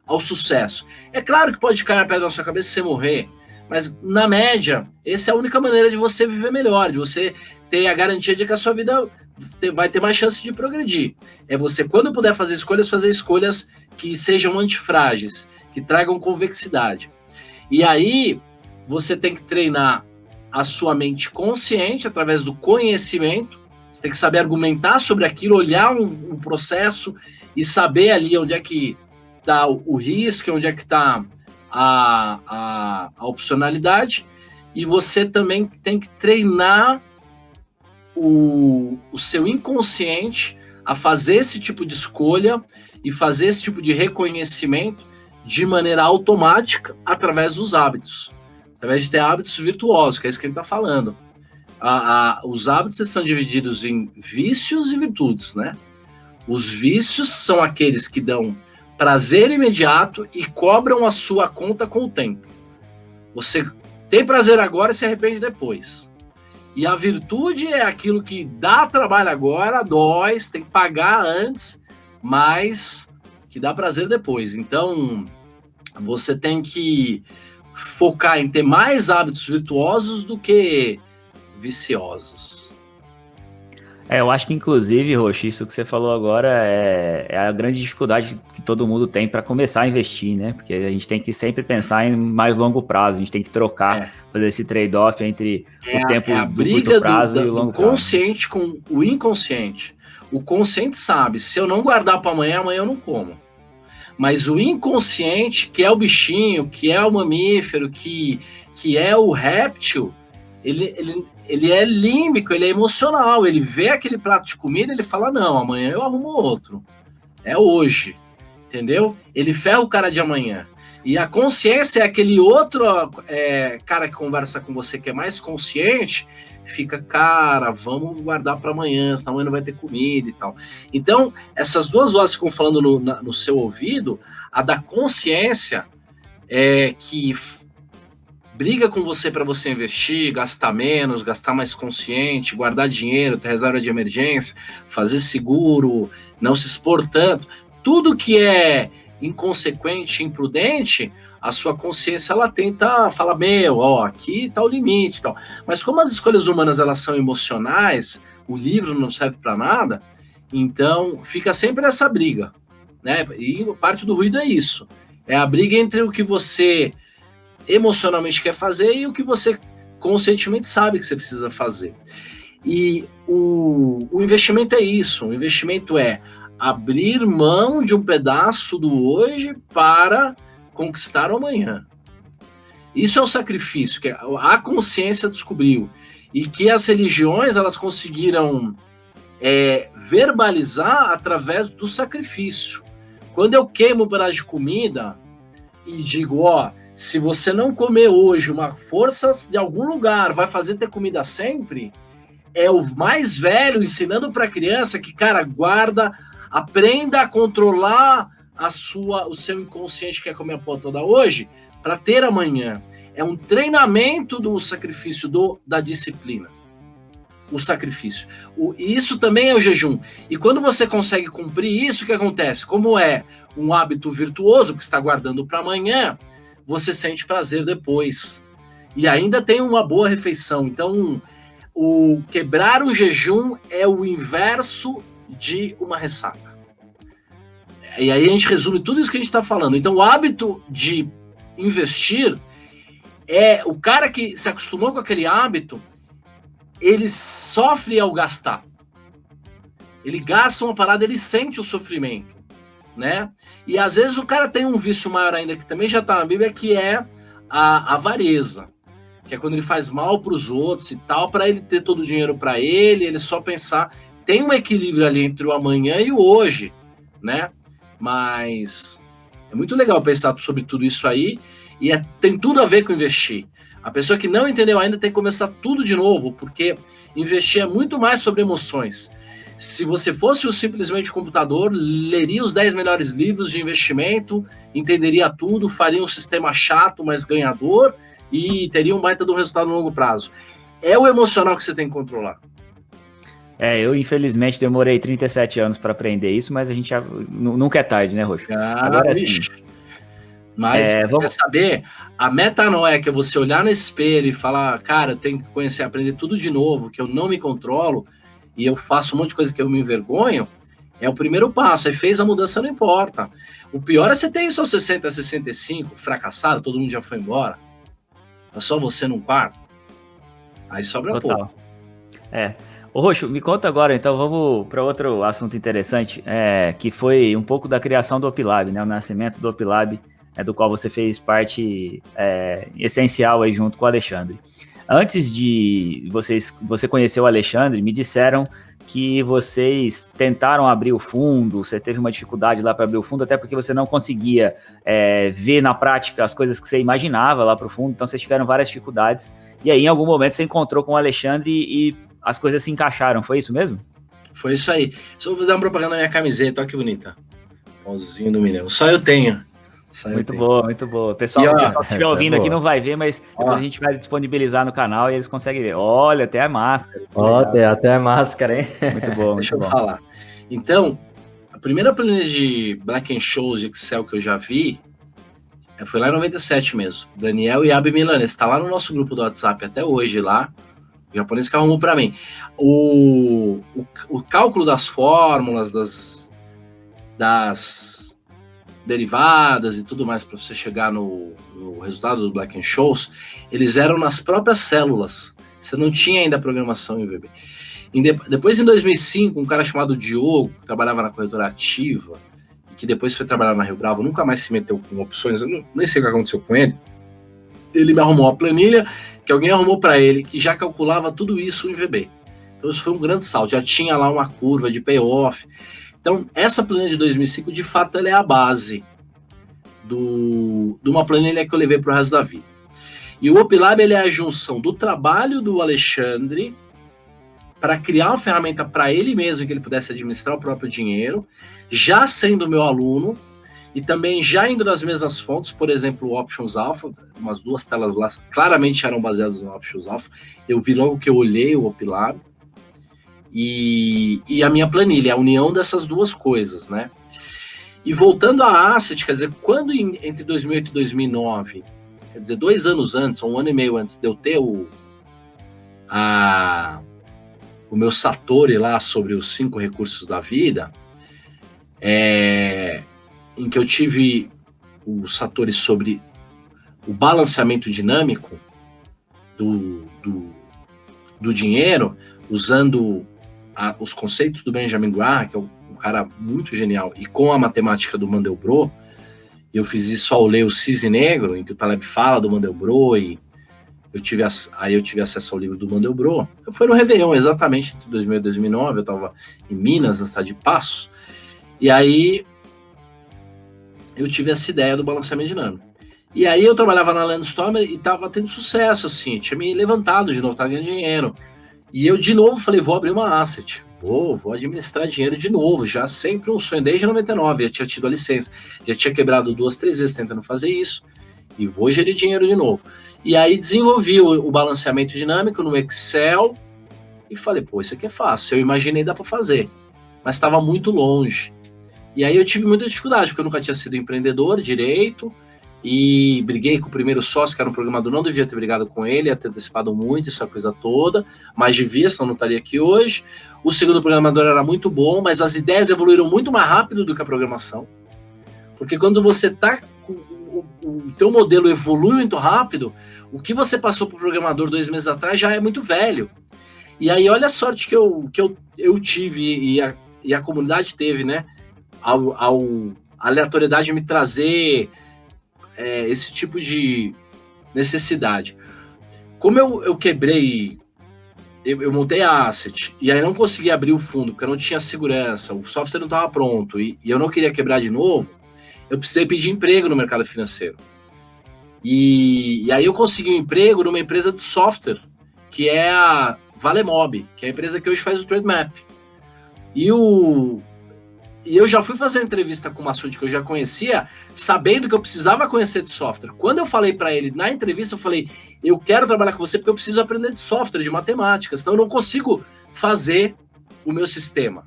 ao sucesso. É claro que pode cair a pedra na sua cabeça e você morrer, mas na média, essa é a única maneira de você viver melhor, de você ter a garantia de que a sua vida vai ter mais chance de progredir. É você, quando puder fazer escolhas que sejam antifrágeis, que tragam convexidade. E aí, você tem que treinar a sua mente consciente através do conhecimento. Você tem que saber argumentar sobre aquilo, olhar um processo e saber ali onde é que está o risco, onde é que está a opcionalidade. E você também tem que treinar o seu inconsciente a fazer esse tipo de escolha e fazer esse tipo de reconhecimento de maneira automática através dos hábitos, através de ter hábitos virtuosos, que é isso que a gente está falando. Os hábitos são divididos em vícios e virtudes, né? Os vícios são aqueles que dão prazer imediato e cobram a sua conta com o tempo. Você tem prazer agora e se arrepende depois. E a virtude é aquilo que dá trabalho agora, dói, tem que pagar antes, mas que dá prazer depois. Então, você tem que focar em ter mais hábitos virtuosos do que viciosos. Eu acho que, inclusive, Roxo, isso que você falou agora é a grande dificuldade que todo mundo tem para começar a investir, né? Porque a gente tem que sempre pensar em mais longo prazo, a gente tem que trocar, fazer esse trade-off entre o tempo do curto prazo e o longo prazo. O consciente com o inconsciente. O consciente sabe, se eu não guardar para amanhã eu não como. Mas o inconsciente, que é o bichinho, que é o mamífero, que é o réptil, ele é límbico, ele é emocional, ele vê aquele prato de comida, ele fala, não, amanhã eu arrumo outro, é hoje, entendeu? Ele ferra o cara de amanhã. E a consciência é aquele outro cara que conversa com você, que é mais consciente, fica, cara, vamos guardar para amanhã, senão amanhã não vai ter comida e tal. Então, essas duas vozes ficam falando no seu ouvido, a da consciência, que briga com você para você investir, gastar menos, gastar mais consciente, guardar dinheiro, ter reserva de emergência, fazer seguro, não se expor tanto. Tudo que é inconsequente, imprudente, a sua consciência ela tenta falar, aqui está o limite, tal. Mas como as escolhas humanas elas são emocionais, o livro não serve para nada, então fica sempre essa briga, né? E parte do ruído é isso, é a briga entre o que você emocionalmente quer fazer e o que você conscientemente sabe que você precisa fazer. E o investimento é isso, o investimento é abrir mão de um pedaço do hoje para conquistar o amanhã. Isso é o sacrifício que a consciência descobriu e que as religiões elas conseguiram verbalizar através do sacrifício. Quando eu queimo um pedaço de comida e digo, se você não comer hoje, uma força de algum lugar vai fazer ter comida sempre, é o mais velho ensinando para a criança que, cara, aprenda a controlar o seu inconsciente que quer comer a porra toda hoje para ter amanhã. É um treinamento do sacrifício, da disciplina. O sacrifício. Isso também é o jejum. E quando você consegue cumprir isso, o que acontece? Como é um hábito virtuoso que está guardando para amanhã, você sente prazer depois. E ainda tem uma boa refeição. Então, o quebrar o jejum é o inverso de uma ressaca. E aí a gente resume tudo isso que a gente está falando. Então, o hábito de investir é o cara que se acostumou com aquele hábito, ele sofre ao gastar. Ele gasta uma parada, ele sente o sofrimento. né? E às vezes o cara tem um vício maior ainda, que também já está na Bíblia, que é a avareza, que é quando ele faz mal para os outros e tal, para ele ter todo o dinheiro para ele só pensar. Tem um equilíbrio ali entre o amanhã e o hoje, né? Mas é muito legal pensar sobre tudo isso aí, e tem tudo a ver com investir. A pessoa que não entendeu ainda tem que começar tudo de novo, porque investir é muito mais sobre emoções. Se você fosse simplesmente computador, leria os 10 melhores livros de investimento, entenderia tudo, faria um sistema chato, mas ganhador, e teria um baita de um resultado no longo prazo. É o emocional que você tem que controlar. Eu infelizmente demorei 37 anos para aprender isso, mas a gente nunca é tarde, né, Roxo? Agora sim. Mas quer saber? A metanoia, que é você olhar no espelho e falar, cara, eu tenho que conhecer, aprender tudo de novo, que eu não me controlo, e eu faço um monte de coisa que eu me envergonho, é o primeiro passo. Aí fez a mudança, não importa. O pior é você ter seus 60, 65, fracassado, todo mundo já foi embora. É só você num quarto. Aí sobra pouco. Ô Roxo, me conta agora, então, vamos para outro assunto interessante, que foi um pouco da criação do OpLab, né? O nascimento do OpLab, do qual você fez parte essencial aí junto com o Alexandre. Antes de você conhecer o Alexandre, me disseram que vocês tentaram abrir o fundo, você teve uma dificuldade lá para abrir o fundo, até porque você não conseguia ver na prática as coisas que você imaginava lá para o fundo, então vocês tiveram várias dificuldades. E aí, em algum momento, você encontrou com o Alexandre e as coisas se encaixaram, foi isso mesmo? Foi isso aí. Só vou fazer uma propaganda na minha camiseta, olha que bonita. Pauzinho do milhão. Só eu tenho. Muito boa. O pessoal que estiver ouvindo aqui não vai ver, mas depois a gente vai disponibilizar no canal e eles conseguem ver. Olha, até a máscara. Até a máscara, hein? Muito bom. Deixa eu falar. Então, a primeira planilha de Black-Scholes de Excel que eu já vi foi lá em 97 mesmo. Daniel e Abi Milanese. Está lá no nosso grupo do WhatsApp até hoje lá. O japonês que arrumou para mim. O cálculo das fórmulas, das derivadas e tudo mais para você chegar no resultado do Black-Scholes, eles eram nas próprias células. Você não tinha ainda a programação em VB. Depois, em 2005, um cara chamado Diogo, que trabalhava na corretora Ativa, e que depois foi trabalhar na Rio Bravo, nunca mais se meteu com opções, eu nem sei o que aconteceu com ele. Ele me arrumou a planilha que alguém arrumou para ele, que já calculava tudo isso em VB. Então isso foi um grande salto, já tinha lá uma curva de payoff. Então essa planilha de 2005, de fato, ela é a base de uma planilha que eu levei para o resto da vida. E o OpLab, ele é a junção do trabalho do Alexandre para criar uma ferramenta para ele mesmo, que ele pudesse administrar o próprio dinheiro, já sendo meu aluno, e também já indo nas mesmas fontes, por exemplo, o Options Alpha, umas 2 telas lá claramente eram baseadas no Options Alpha. Eu vi logo que eu olhei o OpLab e a minha planilha, a união dessas duas coisas, né? E voltando à Asset, quer dizer, quando entre 2008 e 2009, quer dizer, 2 anos antes, 1 ano e meio antes de eu ter o meu Satori lá sobre os 5 recursos da vida, em que eu tive o Satori sobre o balanceamento dinâmico do dinheiro, usando os conceitos do Benjamin Graham, que é um cara muito genial, e com a matemática do Mandelbrot. Eu fiz isso ao ler o Cisne Negro, em que o Taleb fala do Mandelbrot, e eu tive acesso ao livro do Mandelbrot. Foi no Réveillon, exatamente, entre 2000 e 2009, eu estava em Minas, na cidade de Passos, e aí eu tive essa ideia do balanceamento dinâmico. E aí eu trabalhava na Landstorm e estava tendo sucesso, assim, tinha me levantado de novo, estava ganhando dinheiro. E eu, de novo, falei, vou abrir uma asset, vou administrar dinheiro de novo, já sempre um sonho, desde 99, já tinha tido a licença, já tinha quebrado 2, 3 vezes tentando fazer isso, e vou gerir dinheiro de novo. E aí desenvolvi o balanceamento dinâmico no Excel, e falei, pô, isso aqui é fácil, eu imaginei dá para fazer, mas estava muito longe. E aí eu tive muita dificuldade, porque eu nunca tinha sido empreendedor direito, e briguei com o primeiro sócio, que era um programador, não devia ter brigado com ele, ia ter antecipado muito essa coisa toda, mas devia, senão não estaria aqui hoje. O segundo programador era muito bom, mas as ideias evoluíram muito mais rápido do que a programação, porque quando você tá com o teu modelo evolui muito rápido, o que você passou para o programador 2 meses atrás já é muito velho. E aí olha a sorte que eu tive e a comunidade teve, né? Ao aleatoriedade me trazer esse tipo de necessidade. Como eu quebrei, eu montei a asset, e aí não consegui abrir o fundo, porque eu não tinha segurança, o software não estava pronto, e eu não queria quebrar de novo, eu precisei pedir emprego no mercado financeiro. E aí eu consegui um emprego numa empresa de software, que é a Valemob, que é a empresa que hoje faz o Trademap. E eu já fui fazer uma entrevista com o Massoud, que eu já conhecia, sabendo que eu precisava conhecer de software. Quando eu falei para ele na entrevista, eu falei, eu quero trabalhar com você porque eu preciso aprender de software, de matemática, senão eu não consigo fazer o meu sistema.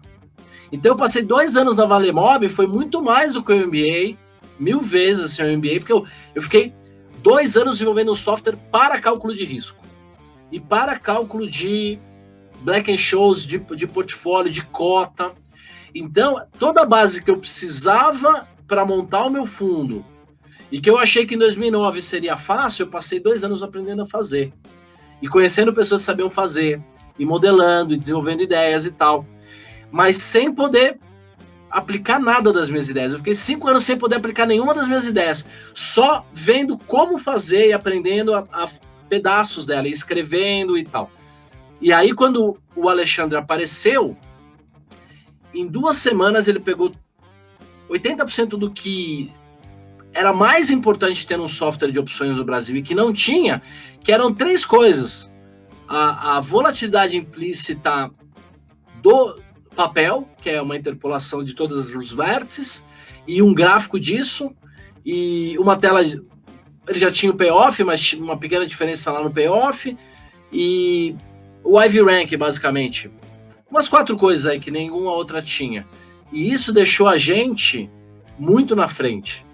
Então eu passei 2 anos na Valemob, foi muito mais do que o MBA, 1000 vezes assim, o MBA, porque eu fiquei 2 anos desenvolvendo um software para cálculo de risco e para cálculo de Black-Scholes, de portfólio, de cota. Então, toda a base que eu precisava para montar o meu fundo e que eu achei que em 2009 seria fácil, eu passei 2 anos aprendendo a fazer. E conhecendo pessoas que sabiam fazer, e modelando, e desenvolvendo ideias e tal. Mas sem poder aplicar nada das minhas ideias. Eu fiquei 5 anos sem poder aplicar nenhuma das minhas ideias. Só vendo como fazer e aprendendo a pedaços dela, e escrevendo e tal. E aí, quando o Alexandre apareceu, em 2 semanas ele pegou 80% do que era mais importante ter um software de opções no Brasil e que não tinha, que eram 3 coisas. A volatilidade implícita do papel, que é uma interpolação de todos os vértices, e um gráfico disso, e uma tela... Ele já tinha o payoff, mas tinha uma pequena diferença lá no payoff, e o Ivy Rank, basicamente. Umas 4 coisas aí que nenhuma outra tinha. E isso deixou a gente muito na frente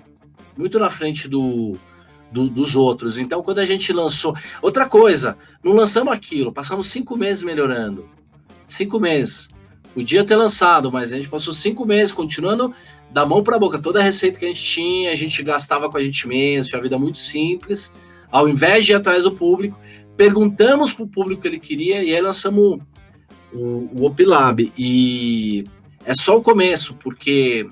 dos outros. Então, quando a gente lançou... Outra coisa, não lançamos aquilo, passamos 5 meses melhorando. 5 meses. Podia ter lançado, mas a gente passou 5 meses continuando da mão para a boca. Toda a receita que a gente gastava com a gente mesmo, tinha uma vida muito simples. Ao invés de ir atrás do público, perguntamos para o público o que ele queria e aí lançamos o OpLab. E é só o começo, porque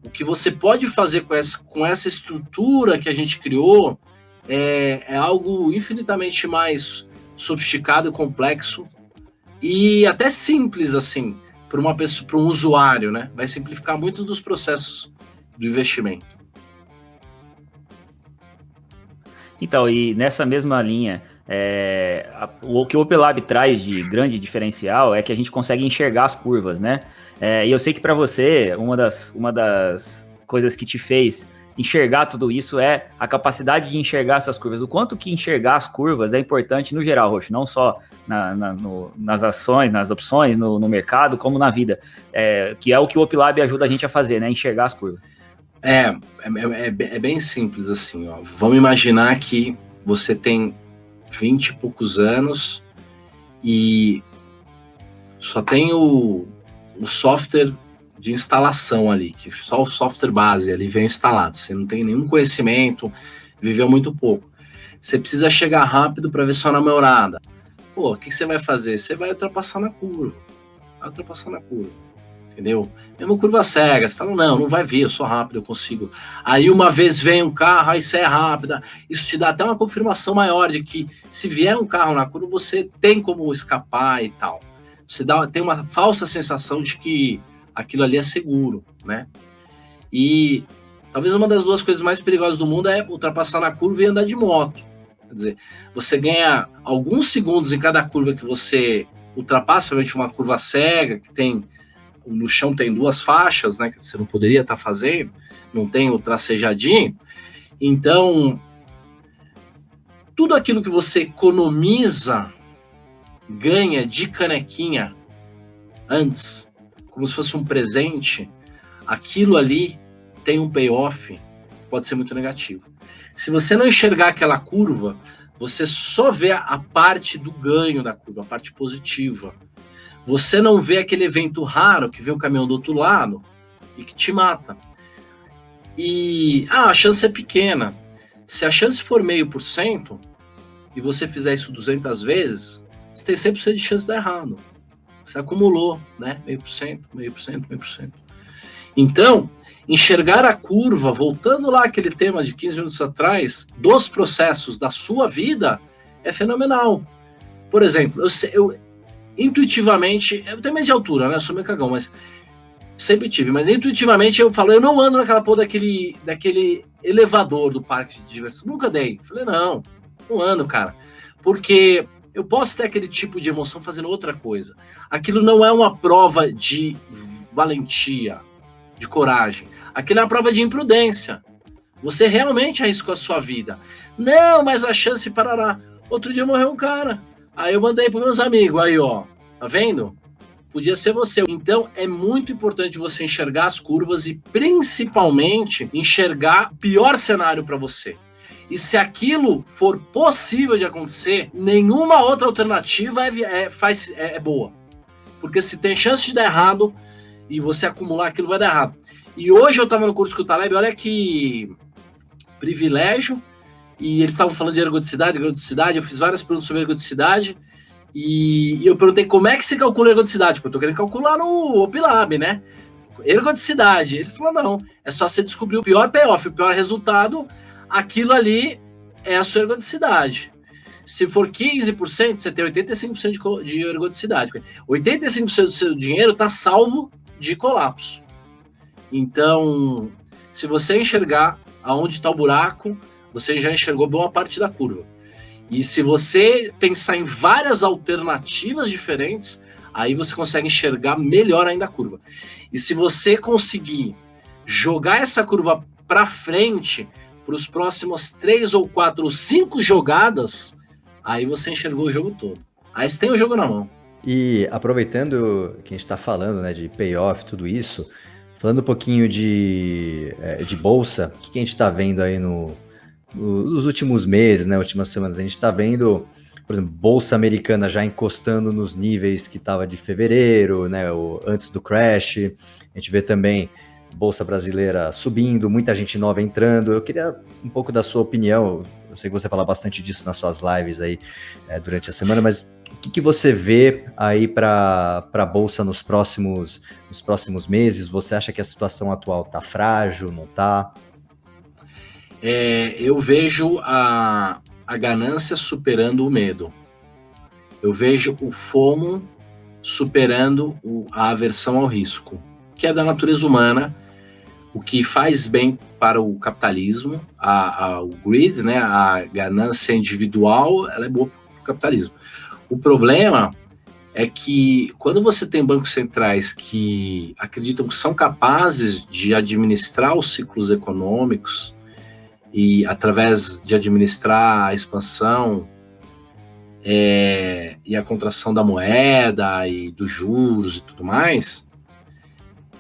o que você pode fazer com essa estrutura que a gente criou é algo infinitamente mais sofisticado e complexo e até simples, assim, para uma pessoa, para um usuário, né? Vai simplificar muitos dos processos do investimento. Então, e nessa mesma linha, o que o OpLab traz de grande diferencial é que a gente consegue enxergar as curvas, né? E eu sei que para você, uma das coisas que te fez enxergar tudo isso é a capacidade de enxergar essas curvas. O quanto que enxergar as curvas é importante no geral, Roxo, não só nas ações, nas opções, no mercado, como na vida, que é o que o OpLab ajuda a gente a fazer, né? Enxergar as curvas. É bem simples assim, ó. Vamos imaginar que você tem 20 e poucos anos e só tem o software de instalação ali, que só o software base ali vem instalado. Você não tem nenhum conhecimento, viveu muito pouco. Você precisa chegar rápido para ver sua namorada. Pô, o que você vai fazer? Você vai ultrapassar na curva. Entendeu? Mesmo curva cega, você fala, não vai vir, eu sou rápido, eu consigo. Aí uma vez vem um carro, aí você é rápida, isso te dá até uma confirmação maior de que se vier um carro na curva, você tem como escapar e tal. Você tem uma falsa sensação de que aquilo ali é seguro, né? E talvez uma das 2 coisas mais perigosas do mundo é ultrapassar na curva e andar de moto. Quer dizer, você ganha alguns segundos em cada curva que você ultrapassa, principalmente uma curva cega, que tem... No chão tem 2 faixas, né? Que você não poderia estar fazendo, não tem o tracejadinho. Então, tudo aquilo que você economiza, ganha de canequinha antes, como se fosse um presente, aquilo ali tem um payoff que pode ser muito negativo. Se você não enxergar aquela curva, você só vê a parte do ganho da curva, a parte positiva. Você não vê aquele evento raro que vem o caminhão do outro lado e que te mata. E a chance é pequena. Se a chance for 0,5% e você fizer isso 200 vezes, você tem 100% de chance de dar errado. Você acumulou, né? 0,5%. Então, enxergar a curva, voltando lá aquele tema de 15 minutos atrás, dos processos da sua vida, é fenomenal. Por exemplo, eu intuitivamente, eu tenho medo de altura, né? Eu sou meio cagão, mas sempre tive. Mas intuitivamente eu falo, eu não ando naquela porra daquele elevador do parque de diversão. Nunca dei. Falei, não ando, cara. Porque eu posso ter aquele tipo de emoção fazendo outra coisa. Aquilo não é uma prova de valentia, de coragem. Aquilo é uma prova de imprudência. Você realmente arriscou a sua vida. Não, mas a chance parará. Outro dia morreu um cara. Aí eu mandei para meus amigos. Aí, ó. Tá vendo? Podia ser você. Então, é muito importante você enxergar as curvas e, principalmente, enxergar o pior cenário para você. E se aquilo for possível de acontecer, nenhuma outra alternativa é boa. Porque se tem chance de dar errado e você acumular aquilo, vai dar errado. E hoje eu estava no curso com o Taleb, olha que privilégio, e eles estavam falando de ergodicidade, eu fiz várias perguntas sobre ergodicidade, e eu perguntei como é que se calcula a ergodicidade, porque eu estou querendo calcular no OpLab, né? Ergodicidade. Ele falou, não, é só você descobrir o pior payoff, o pior resultado, aquilo ali é a sua ergodicidade. Se for 15%, você tem 85% de ergodicidade. 85% do seu dinheiro está salvo de colapso. Então, se você enxergar aonde está o buraco, você já enxergou boa parte da curva. E se você pensar em várias alternativas diferentes, aí você consegue enxergar melhor ainda a curva. E se você conseguir jogar essa curva para frente, para os próximos 3 ou 4 ou 5 jogadas, aí você enxergou o jogo todo. Aí você tem o jogo na mão. E aproveitando que a gente está falando, né, de payoff, tudo isso, falando um pouquinho de bolsa, o que a gente está vendo aí nos últimos meses, né, últimas semanas, a gente está vendo, por exemplo, bolsa americana já encostando nos níveis que estava de fevereiro, né, antes do crash. A gente vê também bolsa brasileira subindo, muita gente nova entrando. Eu queria um pouco da sua opinião. Eu sei que você fala bastante disso nas suas lives aí durante a semana, mas o que você vê aí para a bolsa nos próximos meses? Você acha que a situação atual está frágil, não está? Eu vejo a ganância superando o medo. Eu vejo o FOMO superando a aversão ao risco, que é da natureza humana, o que faz bem para o capitalismo, o greed, né, a ganância individual, ela é boa para o capitalismo. O problema é que quando você tem bancos centrais que acreditam que são capazes de administrar os ciclos econômicos e através de administrar a expansão e a contração da moeda e dos juros e tudo mais,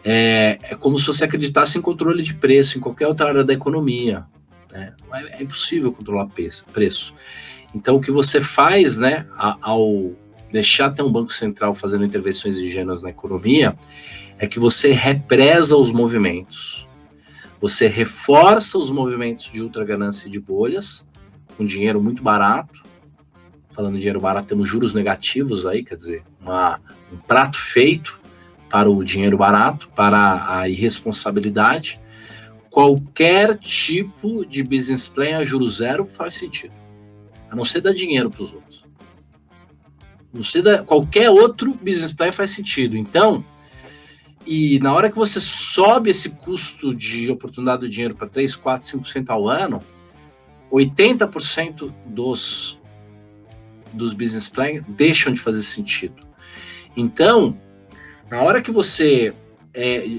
é como se você acreditasse em controle de preço em qualquer outra área da economia, né? É impossível controlar preço. Então, o que você faz, né, ao deixar ter um banco central fazendo intervenções ingênuas na economia, é que você represa os movimentos. Você reforça os movimentos de ultraganância e de bolhas, com dinheiro muito barato. Falando de dinheiro barato, temos juros negativos aí, quer dizer, um prato feito para o dinheiro barato, para a irresponsabilidade. Qualquer tipo de business plan a juros zero faz sentido. A não ser dar dinheiro para os outros. Qualquer outro business plan faz sentido. Então, e na hora que você sobe esse custo de oportunidade do dinheiro para 3, 4, 5% ao ano, 80% dos business plans deixam de fazer sentido. Então, na hora que você,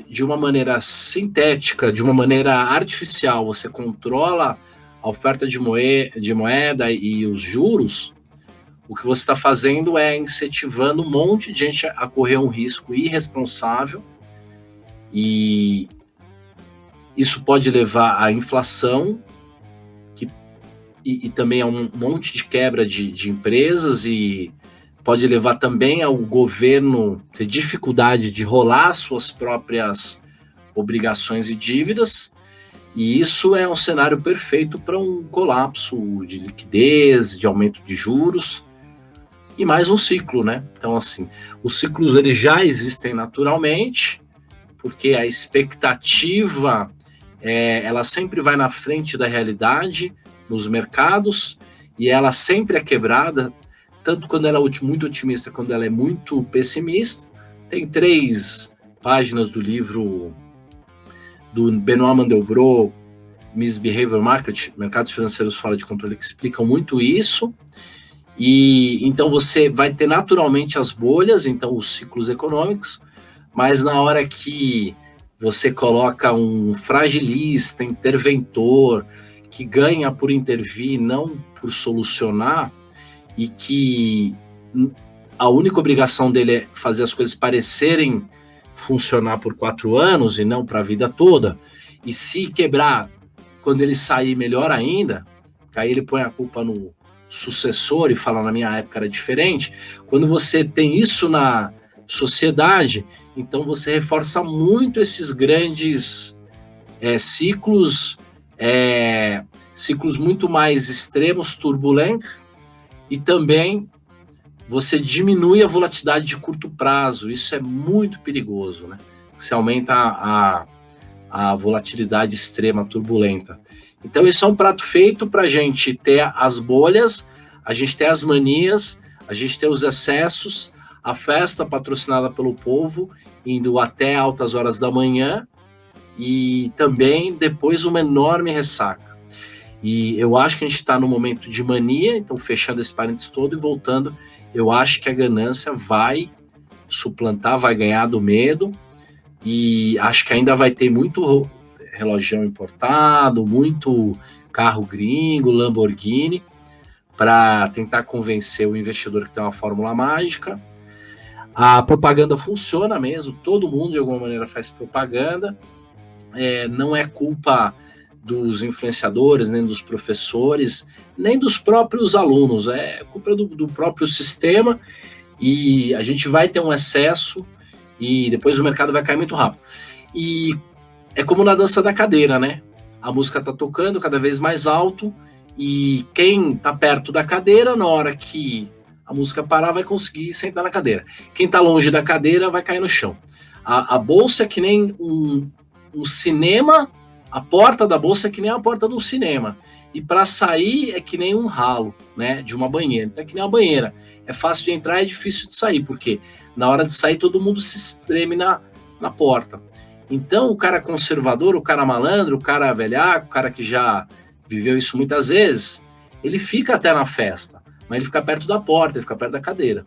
de uma maneira sintética, de uma maneira artificial, você controla a oferta de moeda e os juros, o que você está fazendo é incentivando um monte de gente a correr um risco irresponsável, e isso pode levar à inflação, e também a um monte de quebra de empresas, e pode levar também ao governo ter dificuldade de rolar suas próprias obrigações e dívidas, e isso é um cenário perfeito para um colapso de liquidez, de aumento de juros, e mais um ciclo, né? Então, assim, os ciclos eles já existem naturalmente, porque a expectativa ela sempre vai na frente da realidade nos mercados e ela sempre é quebrada, tanto quando ela é muito otimista quanto ela é muito pessimista. Tem 3 páginas do livro do Benoît Mandelbrot, Misbehavior Market, Mercados Financeiros Fora de Controle, que explicam muito isso. E então você vai ter naturalmente as bolhas, então os ciclos econômicos, mas na hora que você coloca um fragilista, interventor, que ganha por intervir, não por solucionar, e que a única obrigação dele é fazer as coisas parecerem funcionar por 4 anos e não para a vida toda, e se quebrar, quando ele sair, melhor ainda, que aí ele põe a culpa no sucessor e fala, na minha época era diferente. Quando você tem isso na sociedade, então você reforça muito esses grandes ciclos muito mais extremos, turbulentos, e também você diminui a volatilidade de curto prazo. Isso é muito perigoso, né? Você aumenta a volatilidade extrema, turbulenta. Então, isso é um prato feito para a gente ter as bolhas, a gente ter as manias, a gente ter os excessos, a festa patrocinada pelo povo, indo até altas horas da manhã, e também depois uma enorme ressaca. E eu acho que a gente está no momento de mania, então fechando esse parênteses todo e voltando, eu acho que a ganância vai suplantar, vai ganhar do medo, e acho que ainda vai ter muito relogião importado, muito carro gringo, Lamborghini, para tentar convencer o investidor que tem uma fórmula mágica. A propaganda funciona mesmo, todo mundo de alguma maneira faz propaganda, não é culpa dos influenciadores, nem dos professores, nem dos próprios alunos, é culpa do próprio sistema, e a gente vai ter um excesso e depois o mercado vai cair muito rápido. E é como na dança da cadeira, né? A música tá tocando cada vez mais alto e quem tá perto da cadeira, na hora que a música parar, vai conseguir sentar na cadeira. Quem tá longe da cadeira vai cair no chão. A bolsa é que nem um cinema, a porta da bolsa é que nem a porta de um cinema. E para sair é que nem um ralo, né? De uma banheira. Então é que nem uma banheira. É fácil de entrar, é difícil de sair, porque na hora de sair todo mundo se espreme na porta. Então o cara conservador, o cara malandro, o cara velhaco, o cara que já viveu isso muitas vezes, ele fica até na festa, mas ele fica perto da porta, ele fica perto da cadeira.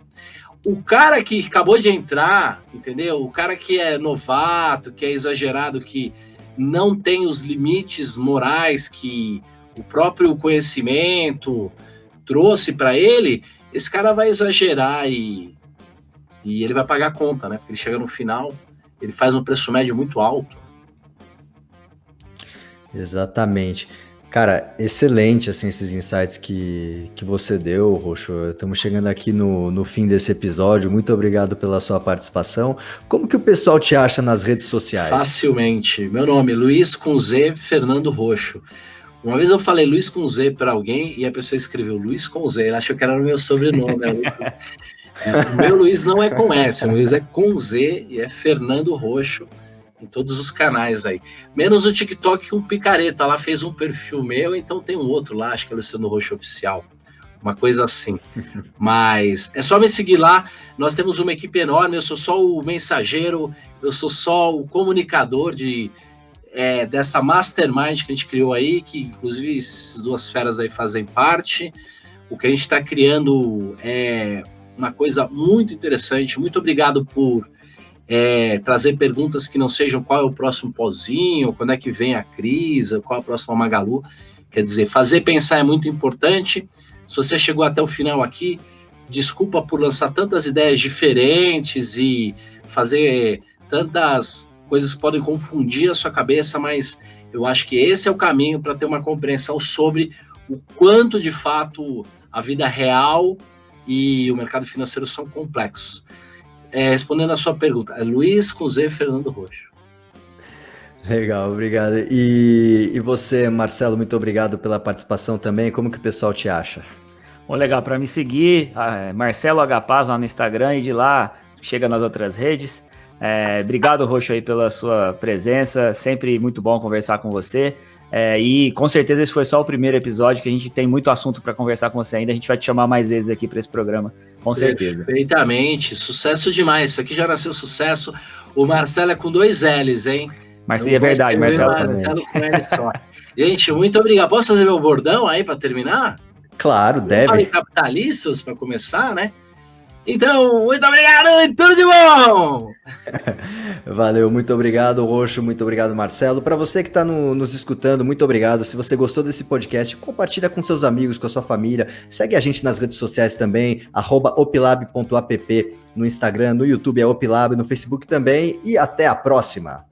O cara que acabou de entrar, entendeu? O cara que é novato, que é exagerado, que não tem os limites morais que o próprio conhecimento trouxe para ele, esse cara vai exagerar e ele vai pagar a conta, né? Porque ele chega no final, ele faz um preço médio muito alto. Exatamente. Cara, excelente assim, esses insights que você deu, Roxo. Estamos chegando aqui no fim desse episódio. Muito obrigado pela sua participação. Como que o pessoal te acha nas redes sociais? Facilmente. Meu nome é Luiz com Z, Fernando Roxo. Uma vez eu falei Luiz com Z para alguém e a pessoa escreveu Luiz com Z. Ela achou que era o meu sobrenome. O meu Luiz não é com S, o Luiz é com Z e é Fernando Roxo em todos os canais aí. Menos o TikTok, que um picareta lá fez um perfil meu, então tem um outro lá, acho que é o Luciano Roxo Oficial. Uma coisa assim. Mas é só me seguir lá. Nós temos uma equipe enorme, eu sou só o mensageiro, eu sou só o comunicador dessa mastermind que a gente criou aí, que inclusive essas duas feras aí fazem parte. O que a gente está criando é uma coisa muito interessante. Muito obrigado por trazer perguntas que não sejam qual é o próximo pozinho, quando é que vem a crise, qual é a próxima Magalu. Quer dizer, fazer pensar é muito importante. Se você chegou até o final aqui, desculpa por lançar tantas ideias diferentes e fazer tantas coisas que podem confundir a sua cabeça, mas eu acho que esse é o caminho para ter uma compreensão sobre o quanto, de fato, a vida real e o mercado financeiro são complexos. Respondendo a sua pergunta, é Luiz com Z, Fernando Roxo. Legal, obrigado. E você, Marcelo, muito obrigado pela participação também. Como que o pessoal te acha? Bom, legal, para me seguir, Marcelo H. Paz lá no Instagram, e de lá chega nas outras redes. Obrigado, Roxo, aí pela sua presença, sempre muito bom conversar com você. E com certeza esse foi só o primeiro episódio, que a gente tem muito assunto para conversar com você ainda. A gente vai te chamar mais vezes aqui para esse programa, com certeza. Perfeitamente, sucesso demais. Isso aqui já nasceu sucesso. O Marcelo é com 2 L's, hein? É verdade, Marcelo com L só. Gente, muito obrigado. Posso fazer meu bordão aí para terminar? Claro, deve. Falei capitalistas para começar, né? Então, muito obrigado e tudo de bom! Valeu, muito obrigado, Roxo, muito obrigado, Marcelo. Para você que está nos escutando, muito obrigado. Se você gostou desse podcast, compartilha com seus amigos, com a sua família. Segue a gente nas redes sociais também, @opilab.app no Instagram, no YouTube é Opilab, no Facebook também. E até a próxima!